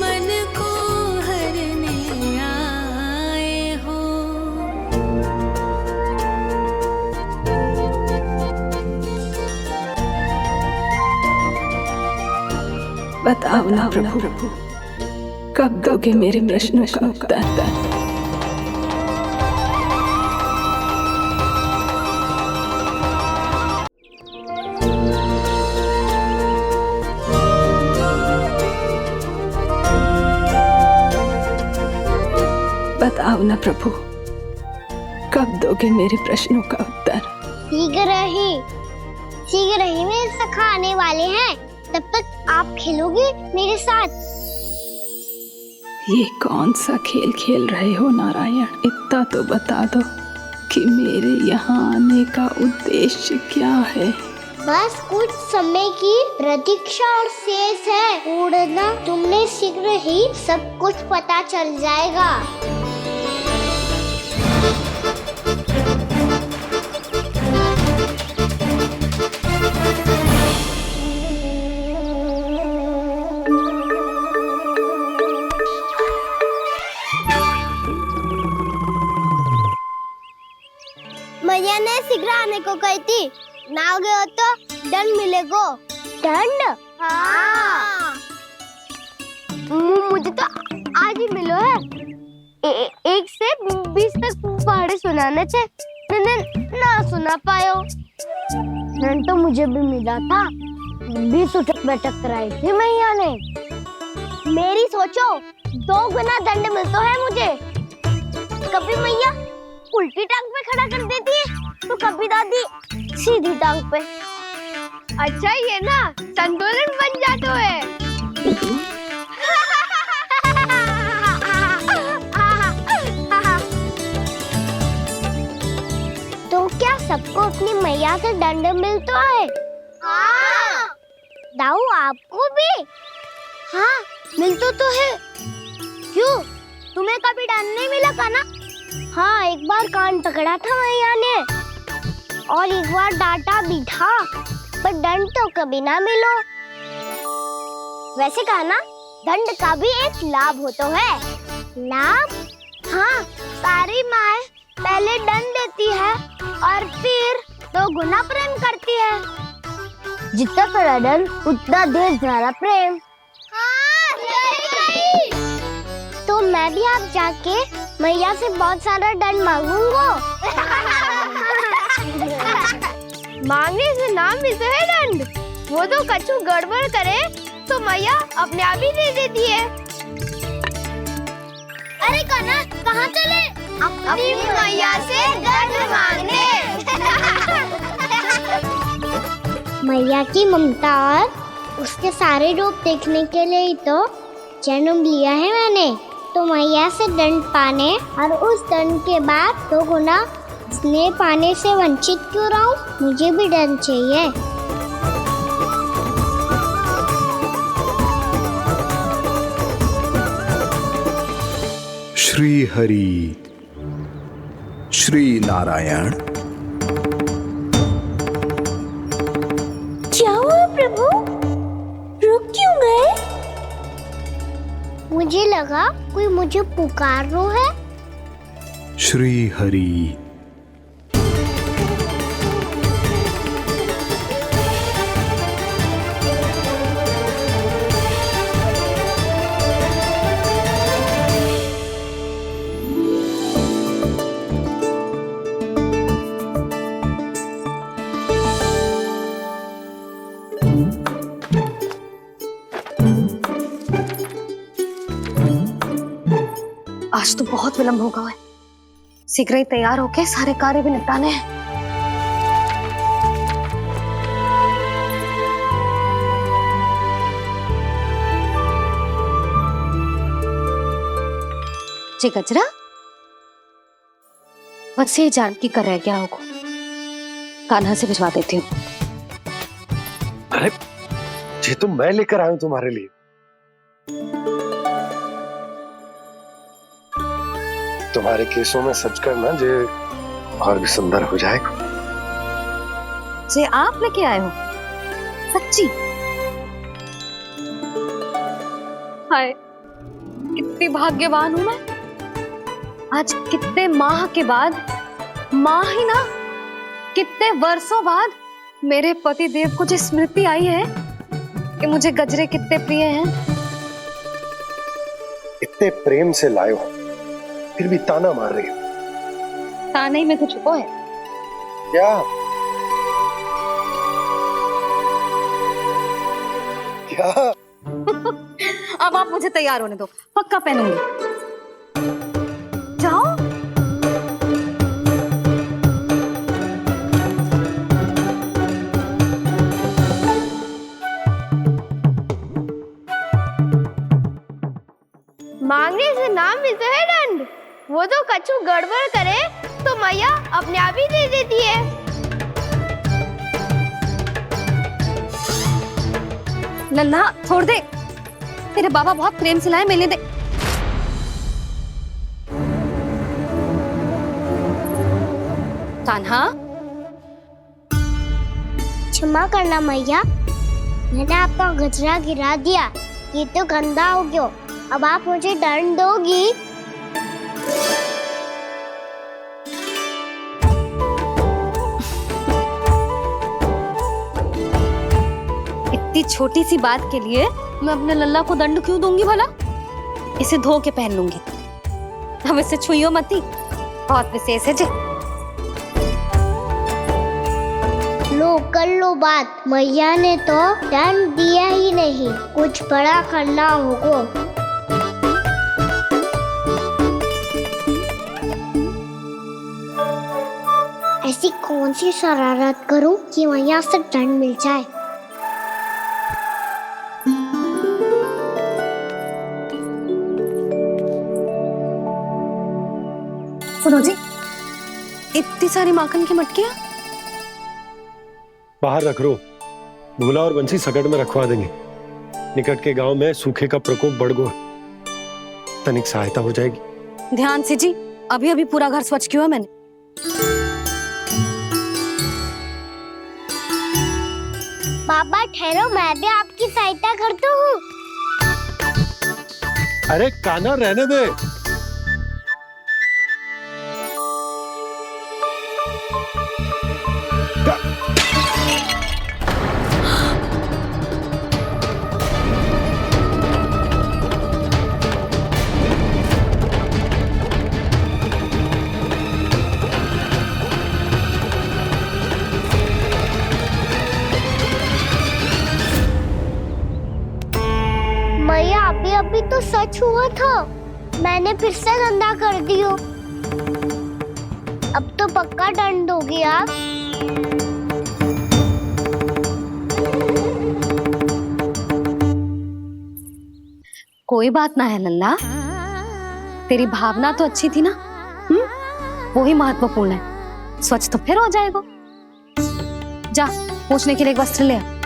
मन को हरने आए हो। बताओ ना प्रभु, कब दोगे मेरे प्रश्नों का उत्तर? बताओ ना प्रभु, कब दोगे मेरे प्रश्नों का उत्तर? शीघ्र ही मेरे सखा आने वाले हैं, तब तक आप खेलोगे मेरे साथ। ये कौन सा खेल खेल रहे हो नारायण? इतना तो बता दो कि मेरे यहाँ आने का उद्देश्य क्या है? बस कुछ समय की प्रतीक्षा और शेष है। उड़ना तुमने शीघ्र ही सब कुछ पता चल जाएगा। मैया ने शीघ्र आने को कही थी, ना आ गए हो तो दंड मिलेगा। दंड? हाँ। मुझे तो आज ही मिलो है। 1 से 20 तक पहाड़े सुनाने थे, ना सुना पायो। दंड तो मुझे भी मिला था, 20 उठक बैठक कराई थी मैया ने। मेरी सोचो, 2 गुना दंड मिलता है मुझे। कभी मैया उल्टी टांग पे खड़ा कर देती है, तो कभी दादी सीधी टांग पे। अच्छा ये ना संतुलन बन जाता है। सबको अपनी मैया से दंड मिलता है। हाँ। दाऊ आपको भी? हाँ मिलता तो है। क्यों, तुम्हें कभी दंड नहीं मिला का ना? हाँ, एक बार कान पकड़ा था मैया ने और एक बार डांटा भी था, पर दंड तो कभी ना मिलो। वैसे कहा ना, दंड का भी एक लाभ होता है। लाभ? हाँ, सारी माँ पहले दंड देती है और फिर 2 गुना प्रेम करती है। जितना बड़ा दंड उतना ढेर सारा प्रेम। हाँ, सही। तो मैं भी आप जाके मैया से बहुत सारा दंड मांगूंगा। मांगने से ना मिलता है दंड, वो तो कछु गड़बड़ करे तो मैया अपने आप ही दे देती है। अरे कना, कहाँ चले? अपनी मैया से दंड मांगने। मैया की ममता और उसके सारे रूप देखने के लिए ही तो जन्म लिया है मैंने। तो मैया से दंड पाने और उस दंड के बाद 2 गुना स्नेह पाने से वंचित क्यों रहूं? मुझे भी दंड चाहिए। श्री हरि, श्री नारायण। क्या हुआ प्रभु? रुक क्यों गए? मुझे लगा कोई मुझे पुकार रहा है। श्री हरि। आज तो बहुत विलंब होगा है। शीघ्र ही तैयार होके सारे कार्य भी निपटाने हैं। जी गजरा, बस ये जान की कर रह गया होगा, कान्हा से भिजवा देती हूँ। अरे ये तो मैं लेकर आया हूं तुम्हारे लिए। तुम्हारे केसों में सच करना जे और भी सुंदर हो जाएगा। जे आप लेके आए हो? सच्ची? हाय, कितनी भाग्यवान हूं मैं। आज कितने माह के बाद, माह ही ना, कितने वर्षों बाद मेरे पति देव को जो स्मृति आई है कि मुझे गजरे कितने प्रिय हैं। इतने प्रेम से लाए हो, फिर भी ताना मार रही हो। ताने में कुछ छुपो है क्या? क्या? अब आप मुझे तैयार होने दो, पक्का पहनूंगी। जाओ। मांगने से ना मिलता है दंड, वो तो कछु गड़बड़ करे तो मैया अपने आप ही दे देती है। नन्हा छोड़ दे, तेरे बाबा बहुत प्रेम से लाए, मिलने दे। कान्हा, क्षमा करना मैया, मैंने आपका गजरा गिरा दिया, ये तो गंदा हो गया। अब आप मुझे दंड दोगी? इतनी छोटी सी बात के लिए मैं अपने लल्ला को दंड क्यों दूंगी भला? इसे धो के पहन लूंगी। अब इसे छुइयो मती, बहुत विशेष है जी। लो कर लो बात, मैया ने तो दंड दिया ही नहीं, कुछ बड़ा करना होगा। ऐसी कौन सी शरारत करूं कि मैया से दंड मिल जाए? सुनो जी, इतनी सारी माखन की मटकियां बाहर रख रो, भूला और बंसी सकट में रखवा देंगे। निकट के गांव में सूखे का प्रकोप बढ़ गया, तनिक सहायता हो जाएगी। ध्यान से जी, अभी अभी पूरा घर स्वच्छ किया है मैंने। पापा ठहरो, मैं भी आपकी सहायता करता हूँ। अरे कान्हा रहने दे। मैया अभी अभी तो सच हुआ था, मैंने फिर से गंदा कर दियो। अब तो पक्का दंड दोगी आप। कोई बात ना है लल्ला, तेरी भावना तो अच्छी थी ना, वही महत्वपूर्ण है। स्वच्छ तो फिर हो जाएगा। जा पूछने के लिए एक वस्त्र ले आ।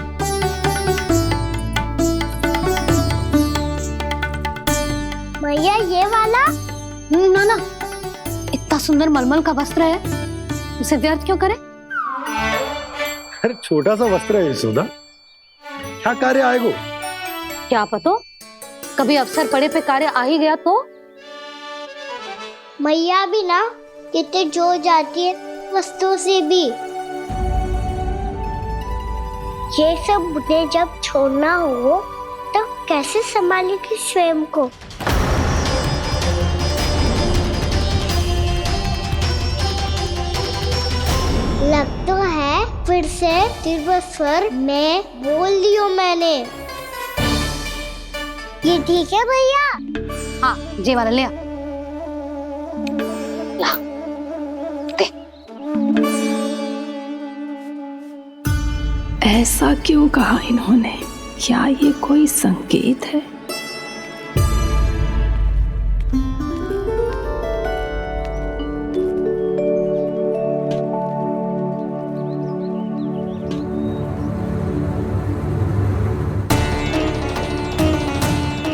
भैया ये वाला? ना ना, इतना सुंदर मलमल का वस्त्र है, उसे व्यर्थ क्यों करे? अरे छोटा सा वस्त्र है यशोदा, क्या कार्य आएगा? क्या पता, कभी अवसर पड़े पे कार्य आ ही गया तो। मैया भी ना कितने जो जाती है वस्तुओं से भी। ये सब मुझे जब छोड़ना हो तो कैसे संभालेगी स्वयं को? लग तो है फिर से तिरस्वर में बोल दियो मैंने। ये ठीक है भैया? हाँ, ये वाला ले आ। ला, दे। ऐसा क्यों कहा इन्होंने? क्या ये कोई संकेत है?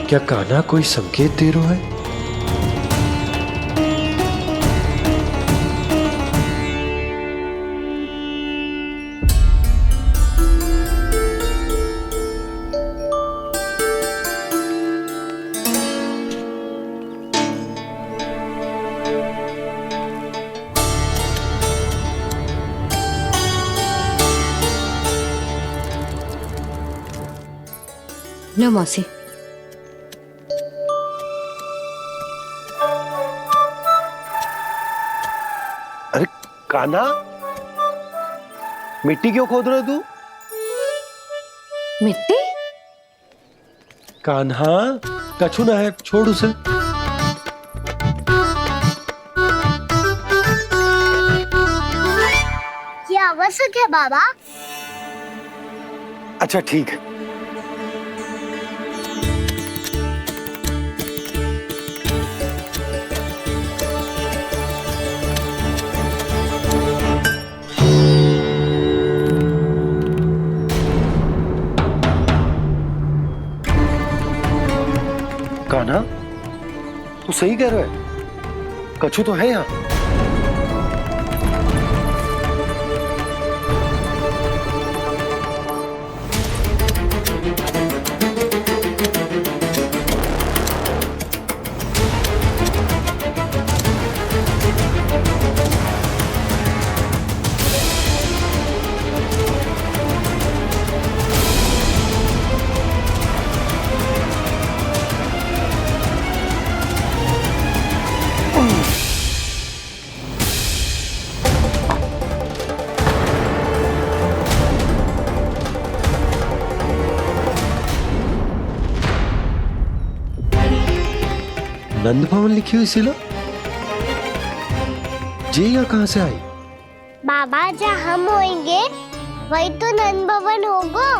क्या कान्हा कोई संकेत दे रहा है? लो मौसी। अरे कान्हा, मिट्टी क्यों खोद रहे तू? मिट्टी? कान्हा, कछु ना है, छोड़ उसे। ये आवश्यक है बाबा। अच्छा ठीक है। कान्हा, तू सही कह रहा है, कछु तो है यहाँ। नंद भवन लिखी हुई सिला, जी यहाँ कहाँ से आई? बाबा जहाँ हम होंगे वही तो नंद भवन होगा।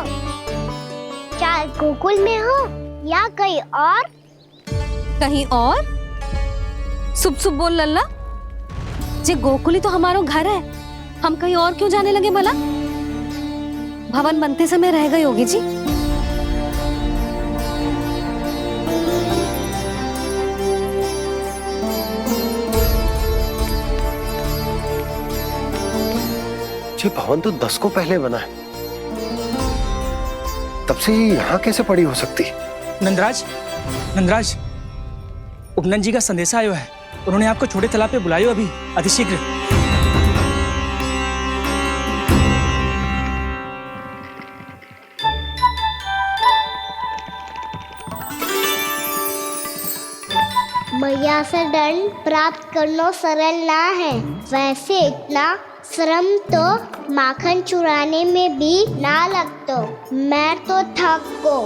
चाहे गोकुल में हो या कहीं और। कहीं और? सुब सुब बोल लल्ला, जे गोकुल ही तो हमारा घर है, हम कहीं और क्यों जाने लगे भला? भवन बनते समय रह गई होगी जी। ये भवन तो 10 को पहले बना है, तब से ही यहाँ कैसे पड़ी हो सकती? नंदराज, नंदराज, उपनंद जी का संदेशा आयो है। उन्होंने आपको छोटे तालाब पे बुलायो अभी अतिशीघ्र। मैया से दंड प्राप्त करना सरल ना है। वैसे इतना श्रम तो माखन चुराने में भी ना लगतो। मैं तो थक गो।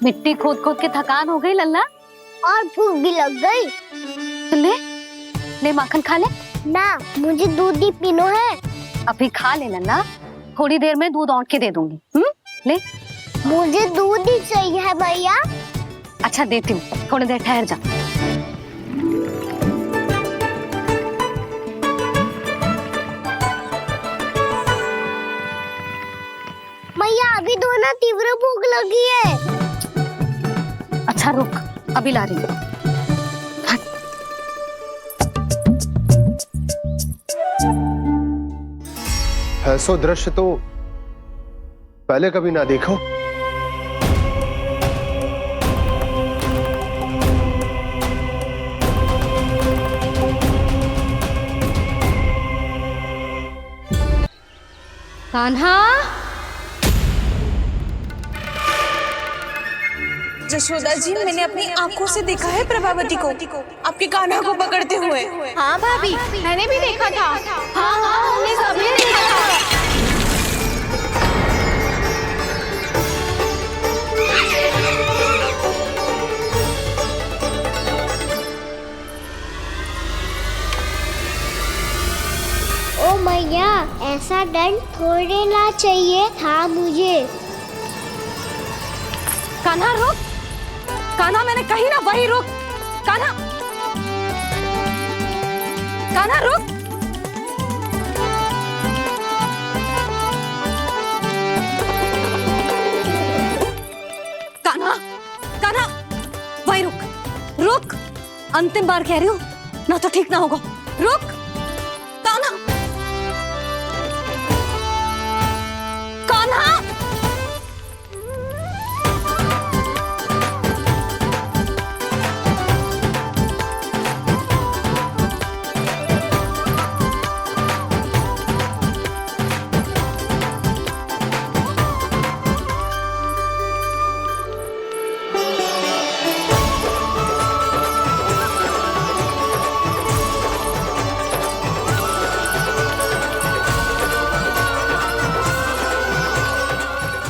मिट्टी खोद खोद के थकान हो गई लल्ला, और भूख भी लग गई। तो ले ले माखन खा ले। ना, मुझे दूध ही पीनो है। अभी खा ले लल्ला, थोड़ी देर में दूध औंट के दे दूंगी। ले। मुझे दूध ही चाहिए है भैया। अच्छा देती हूँ, थोड़ी देर ठहर जा। मैया अभी दोनों तीव्र भूख लगी है। अच्छा रुक, अभी ला रही हूँ। ऐसा दृश्य तो पहले कभी ना देखो। कान्हा, जशोदा जी, मैंने अपनी आंखों से देखा है प्रभावती को आपके कान्हा को पकड़ते हुए। हाँ भाभी, मैंने भी देखा था। हाँ हाँ, हमने सभी देखा था। ओ मैया, ऐसा दंड थोड़े ना चाहिए था मुझे। कान्हा रुक, कान्हा मैंने कही ना वही रुक। कान्हा, कान्हा रुक। कान्हा, कान्हा वही रुक, रुक। अंतिम बार कह रही हूँ, ना तो ठीक ना होगा। रुक कान्हा, कान्हा।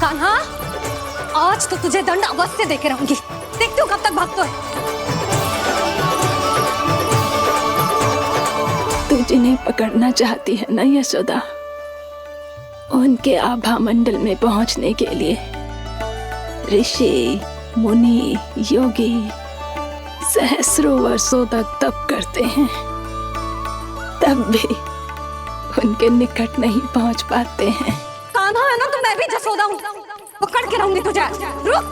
कान्हा, आज तो तुझे दंड अवश्य देके रहूंगी। देखती हूँ कब तक भागता है। तू जिन्हें पकड़ना चाहती है ना यशोदा, उनके आभा मंडल में पहुंचने के लिए ऋषि, मुनि, योगी सहस्रों वर्षों तक तप करते हैं, तब भी उनके निकट नहीं पहुंच पाते हैं। कान्हा है ना, तो मैं भी जसोदा हूँ, पकड़ के रहूंगी तुझे। रुक।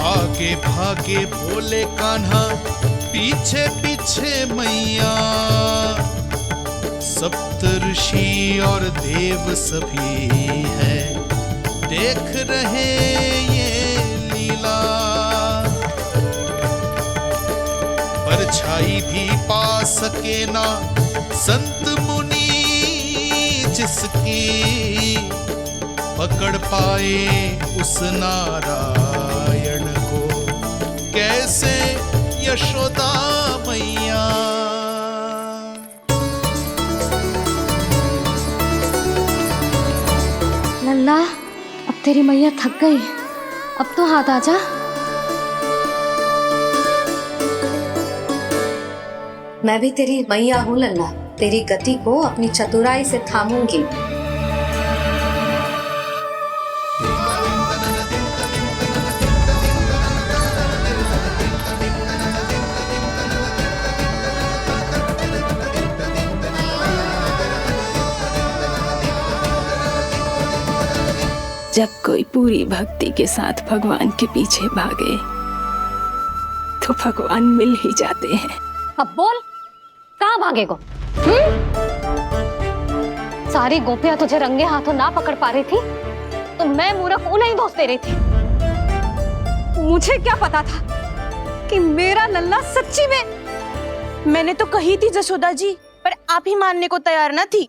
आगे भागे बोले कान्हा, पीछे पीछे मैया, सप्त ऋषि और देव सभी है, देख रहे ये लीला। परछाई भी पा सके ना संत मुनि, जिसकी पकड़ पाए उस नारायण को, कैसे यशोदा मैया। लल्ला, अब तेरी मैया थक गई, अब तो हाथ आजा। मैं भी तेरी मैया हूँ लल्ला, तेरी गति को अपनी चतुराई से थामूंगी। जब कोई पूरी भक्ति के साथ भगवान के पीछे भागे तो भगवान मिल ही जाते हैं। अब बोल, कहाँ भागेगो? सारी गोपियां तुझे रंगे हाथों ना पकड़ पा रही थी तो मैं मूर्ख उन्हें ही दोष दे रही थी। मुझे क्या पता था कि मेरा लल्ला सच्ची में। मैंने तो कही थी जसोदा जी, पर आप ही मानने को तैयार न थी।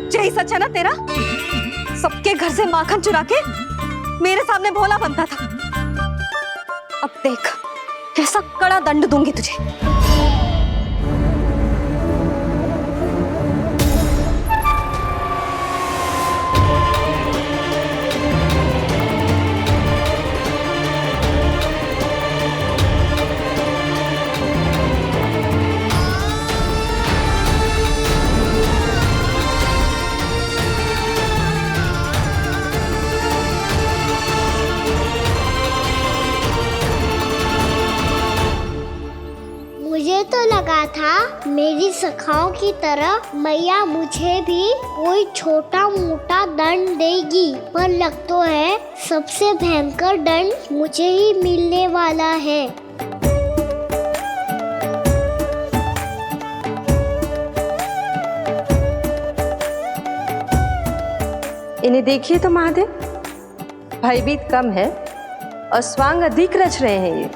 यही सच है ना तेरा? सबके घर से माखन चुरा के मेरे सामने भोला बनता था। अब देख कैसा कड़ा दंड दूंगी तुझे। मुझे तो लगा था मेरी सखाओं की तरह मैया मुझे भी कोई छोटा मोटा दंड देगी, पर लग तो है सबसे भयंकर दंड मुझे ही मिलने वाला है। इन्हें देखिए तो महादेव, भयभीत कम है और स्वांग अधिक रच रहे हैं ये।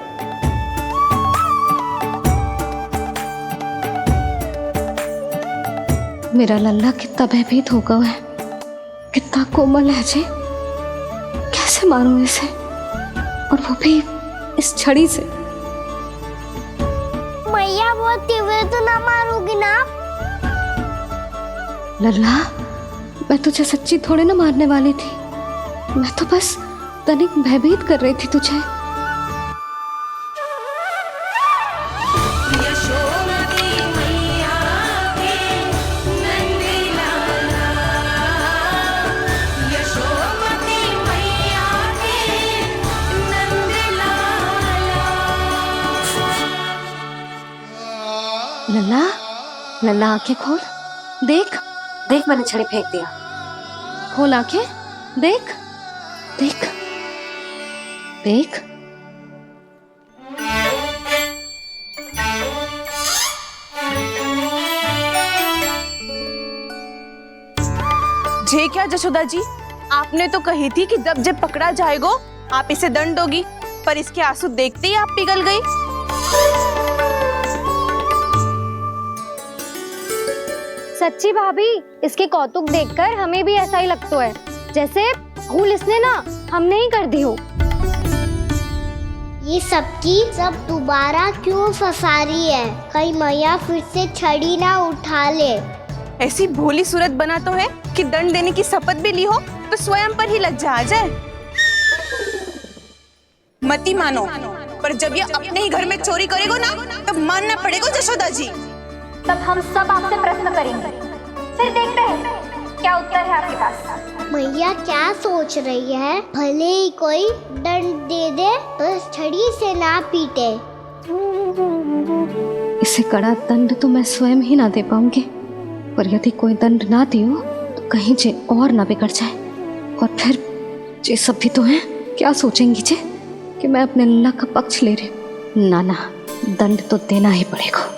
मेरा लल्ला कितना भयभीत होगा है, कितना कोमल है जी। कैसे मारूं इसे, और वो भी इस छड़ी से। मैया बहुत तीव्र तो ना मारोगी ना? लल्ला, मैं तुझे सच्ची थोड़े ना मारने वाली थी। मैं तो बस तनिक भयभीत कर रही थी तुझे। लल्ला, लल्ला आंखें खोल, देख देख मैंने छड़ी फेंक दिया। खोल आंखें, देख देख देख। जे क्या जसोदा जी, आपने तो कही थी कि जब पकड़ा जाएगा आप इसे दंड दोगी, पर इसके आंसू देखते ही आप पिघल गई। सच्ची भाभी, इसके कौतुक देखकर हमें भी ऐसा ही लगता है, जैसे भूल इसने ना हमने ही कर दी हो। ये सबकी सब दोबारा क्यों फंसा रही है? कहीं मैया फिर से छड़ी ना उठा ले। ऐसी भोली सूरत बना तो है कि दंड देने की शपथ भी ली हो तो स्वयं पर ही लज्जा आ जाए। मती मानो, पर जब ये अपने ही घर में चोरी करेगा ना, तब मानना पड़ेगा जसोदा जी। तब हम सब आपसे प्रश्न करेंगे, फिर देखते हैं क्या उत्तर है आपके पास। मैया क्या सोच रही है? भले ही कोई दंड दे दे, बस छड़ी से ना पीटे। इसे कड़ा दंड तो मैं स्वयं ही ना दे पाऊंगी, पर यदि कोई दंड ना दियो तो कहीं जे और ना बिगड़ जाए, और फिर जे सब भी तो हैं, क्या सोचेंगी जे कि मैं अपने लल्ला का पक्ष ले रही। ना ना, दंड तो देना ही पड़ेगा।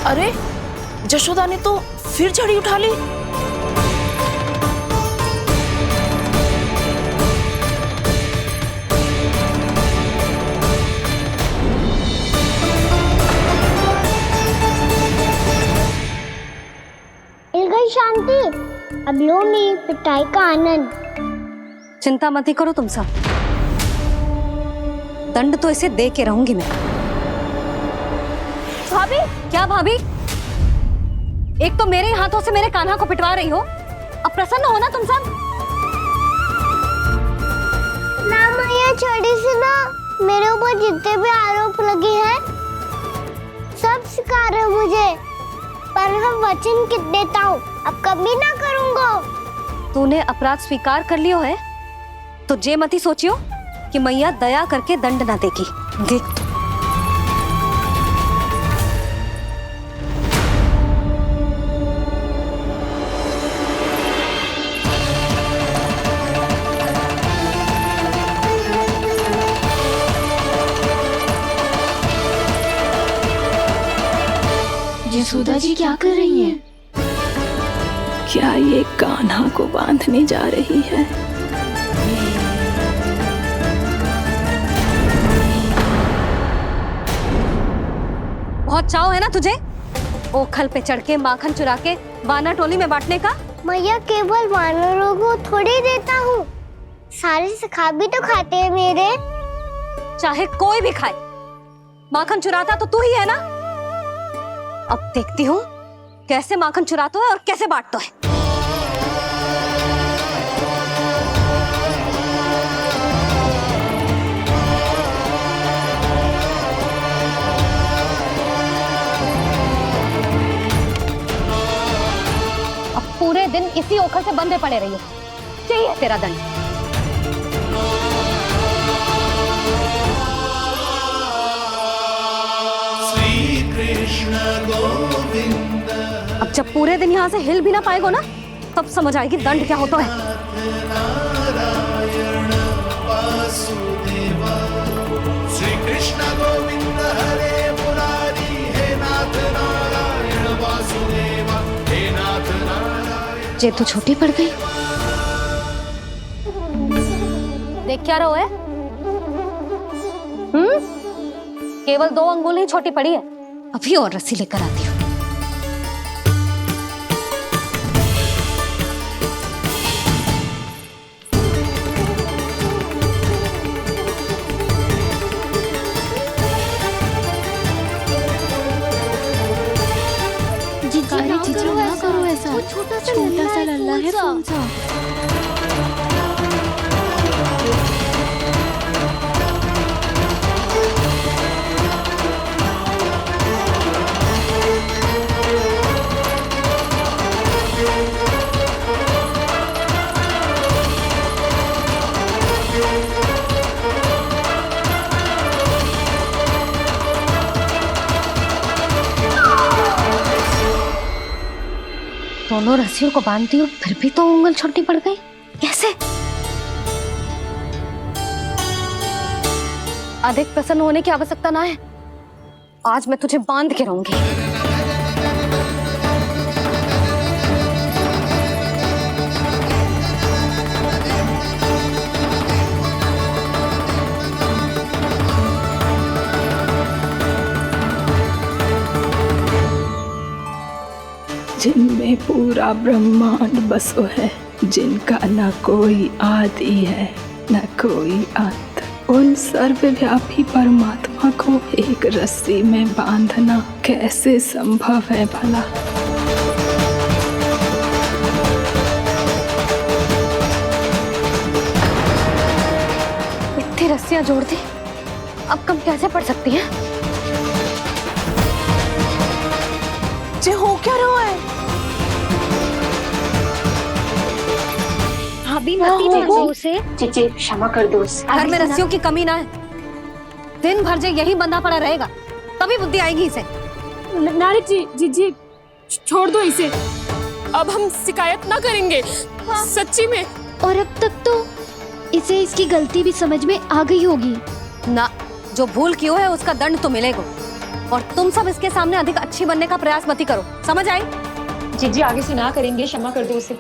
अरे जशोदा ने तो फिर छड़ी उठा ली। मिल गई शांति, अब लो मेरी पिटाई का आनंद। चिंता मत ही करो तुम सब, दंड तो इसे दे के रहूंगी मैं। भाभी, क्या भाभी? एक तो मेरे हाथों से मेरे कान्हा को पिटवा रही हो, अब प्रसन्न हो ना तुम सब? ना मैया, छड़ी से ना मेरे ऊपर जितने भी आरोप लगे हैं सब स्वीकार है मुझे, पर मैं वचन कित देता हूँ, अब कभी ना करूँगा। तूने अपराध स्वीकार कर लियो है तो जे मत ही सोचियो कि मैया दया करके दंड ना देगी। देख यशोदा जी क्या कर रही हैं? क्या ये कान्हा को बांधने जा रही है? बहुत चाव है ना तुझे ओखल पे चढ़ के माखन चुरा के वानर टोली में बांटने का? मैया केवल वानरों को थोड़ी देता हूँ, सारे सखा भी तो खाते हैं मेरे। चाहे कोई भी खाए, माखन चुराता तो तू ही है ना। अब देखती हूँ कैसे माखन चुराता है और कैसे बांटता है। अब पूरे दिन इसी ओखल से बंधे पड़े रहिए, चाहिए तेरा दंड। अब जब पूरे दिन यहाँ से हिल भी ना पाएगो ना, तब समझ आएगी दंड क्या होता है। श्री कृष्ण गोविंद हरे मुरारी, हे नाथ नारायण वासुदेव, हे नाथ नारायण। ये तो छोटी पड़ गई। देख क्या रहो है? केवल 2 अंगुल ही छोटी पड़ी है, अभी और रस्सी लेकर आती हूँ। जीजी ना करो ऐसा, छोटा सा लल्ला है कौन सा? दोनों रस्सियों को बांधती हूँ, फिर भी तो उंगल छोटी पड़ गई। कैसे? अधिक प्रसन्न होने की आवश्यकता ना है, आज मैं तुझे बांध के रहूंगी। जिनमें पूरा ब्रह्मांड बसो है, जिनका न कोई आदि है न कोई अंत, उन सर्वव्यापी परमात्मा को एक रस्सी में बांधना कैसे संभव है भला? इतनी रस्सियां जोड़ दी, अब कम कैसे पड़ सकती हैं? जे हो क्या रहा है? भाभी मती देखो उसे। जीजी क्षमा कर दो उसे। घर में रस्सियों की कमी ना है, दिन भर जे यही बंधा पड़ा रहेगा, तभी बुद्धि आएगी इसे। नारी जी छोड़ दो इसे, अब हम शिकायत ना करेंगे। सच्ची में। और अब तक तो इसे इसकी गलती भी समझ में आ गई होगी ना। जो भूल की है उसका दंड तो मिलेगा, और तुम सब इसके सामने अधिक अच्छी बनने का प्रयास मत करो, समझ आई? जीजी आगे से ना करेंगे, क्षमा कर दो उसे।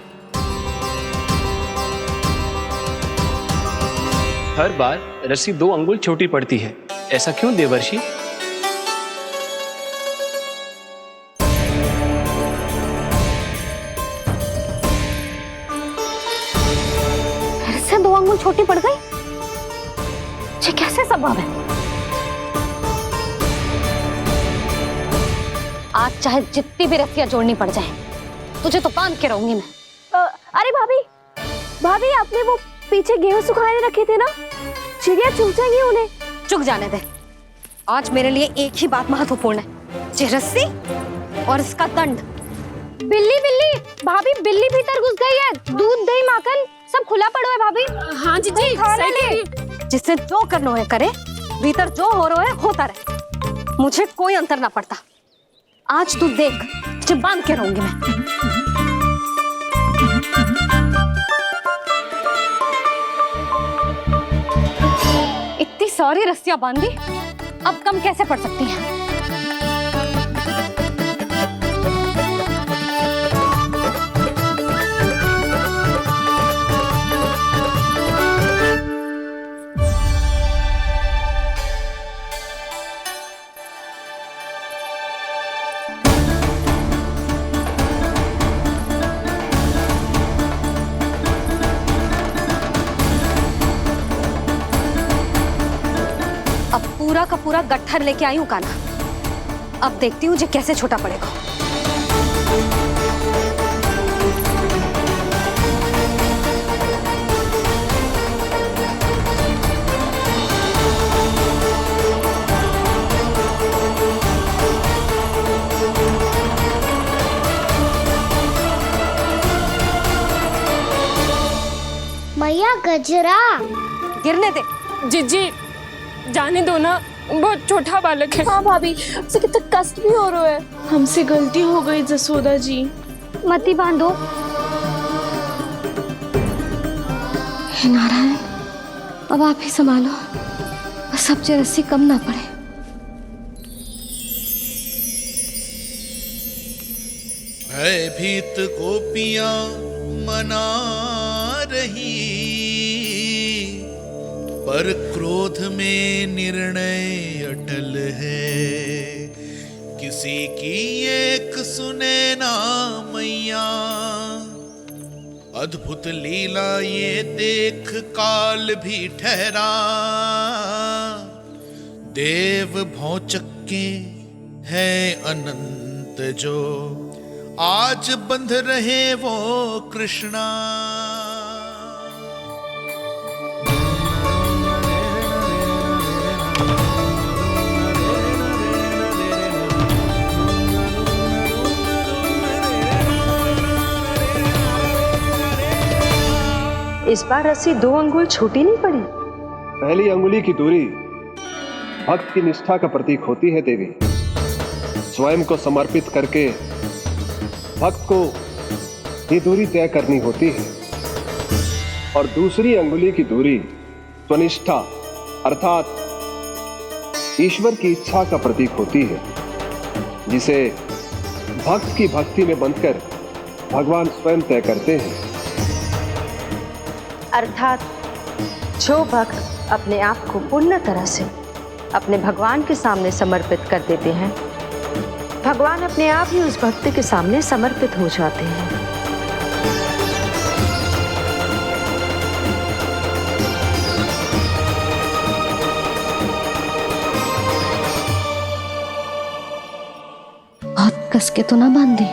हर बार रस्सी 2 अंगुल छोटी पड़ती है, ऐसा क्यों देवर्षि? फिर से 2 अंगुल छोटी पड़ गई? ये कैसे संभव है? आज चाहे जितनी भी रस्सियां जोड़नी पड़ जाए, तुझे तो बांध के रहूंगी मैं। अरे भाभी आपने वो पीछे गेहूं सुखाने रखे थे ना, चिड़िया चुग जाएंगी उन्हें। चुग जाने दे, आज मेरे लिए एक ही बात महत्वपूर्ण है, ये रस्सी और इसका दंड। बिल्ली भाभी, बिल्ली भीतर घुस गई है। दूध दही माखन सब खुला पड़ा है भाभी। हाँ जीजी सही कह रही है। जिससे जो करना है करे, भीतर जो हो रहा है होता रहे, मुझे कोई अंतर ना पड़ता। आज तू देख, तुझे बांध के रहूंगी मैं। इतनी सारी रस्सियां बांधी, अब कम कैसे पड़ सकती हैं? पूरा का पूरा गट्ठर लेके आई हूं कान्हा। अब देखती हूँ जे कैसे छोटा पड़ेगा। मैया गजरा गिरने दे। जीजी जाने दो ना, बहुत छोटा बालक है। हाँ भाभी, उसे कितना कष्ट भी हो रहा है। हमसे गलती हो गई जसोदा जी। मती बांधो। हे नारायण, अब आप ही संभालो, बस अब जे रस्सी कम ना पड़े। भयभीत गोपियां मना रही, पर क्रोध में निर्णय अटल है। किसी की एक सुने ना मैया, अद्भुत लीला ये देख काल भी ठहरा। देव भौचक्के हैं अनंत जो, आज बंध रहे वो कृष्णा। इस बार रस्सी 2 अंगुल छोटी नहीं पड़ी। पहली अंगुली की दूरी भक्त की निष्ठा का प्रतीक होती है देवी। स्वयं को समर्पित करके भक्त को ये दूरी तय करनी होती है। और दूसरी अंगुली की दूरी स्वनिष्ठा अर्थात ईश्वर की इच्छा का प्रतीक होती है, जिसे भक्त की भक्ति में बंधकर भगवान स्वयं तय करते हैं। अर्थात जो भक्त अपने आप को पूर्ण तरह से अपने भगवान के सामने समर्पित कर देते हैं, भगवान अपने आप ही उस भक्त के सामने समर्पित हो जाते हैं। बहुत कस के तो ना बांधी।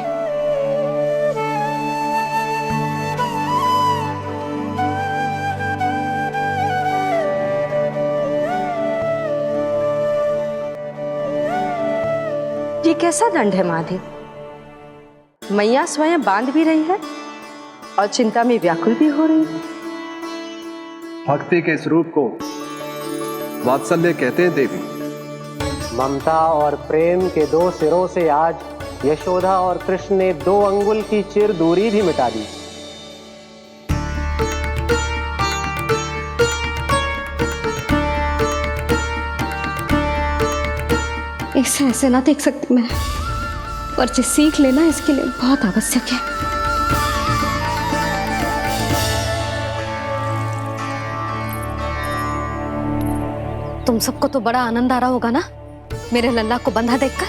ये कैसा दंड है माधे? मैया स्वयं बांध भी रही है और चिंता में व्याकुल भी हो रही है। भक्ति के स्वरूप को वात्सल्य कहते हैं देवी। ममता और प्रेम के 2 सिरों से आज यशोदा और कृष्ण ने 2 अंगुल की चिर दूरी भी मिटा दी। इसे ऐसे ना देख सकती मैं, पर जो सीख लेना इसके लिए बहुत आवश्यक है। तुम सबको तो बड़ा आनंद आ रहा होगा ना मेरे लल्ला को बंधा देखकर।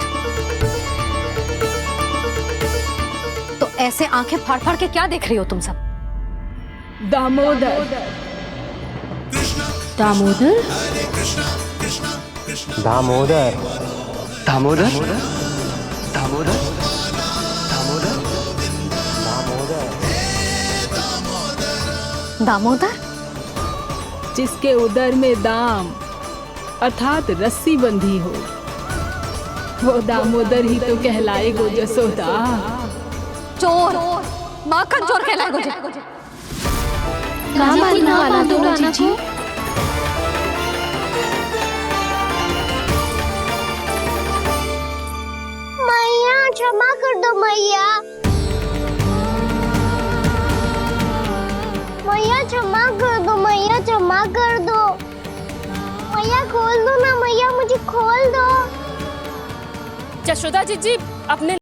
तो ऐसे आंखें फाड़ फाड़ के क्या देख रही हो तुम सब? दामोदर। दामोदर? दामोदर। दामोदर? दामोदर? दामोदर? जिसके उदर में दाम अर्थात रस्सी बंधी हो, वो दामोदर ही तो कहलाएगो जसोदा। चोर, माखन चोर कहलाएगो। कहाँ मारने वाला तुम जीजी? क्षमा कर दो मैया। मैया क्षमा कर दो, मैया क्षमा कर दो। मैया खोल दो ना, मैया मुझे खोल दो। जशोदा जी अपने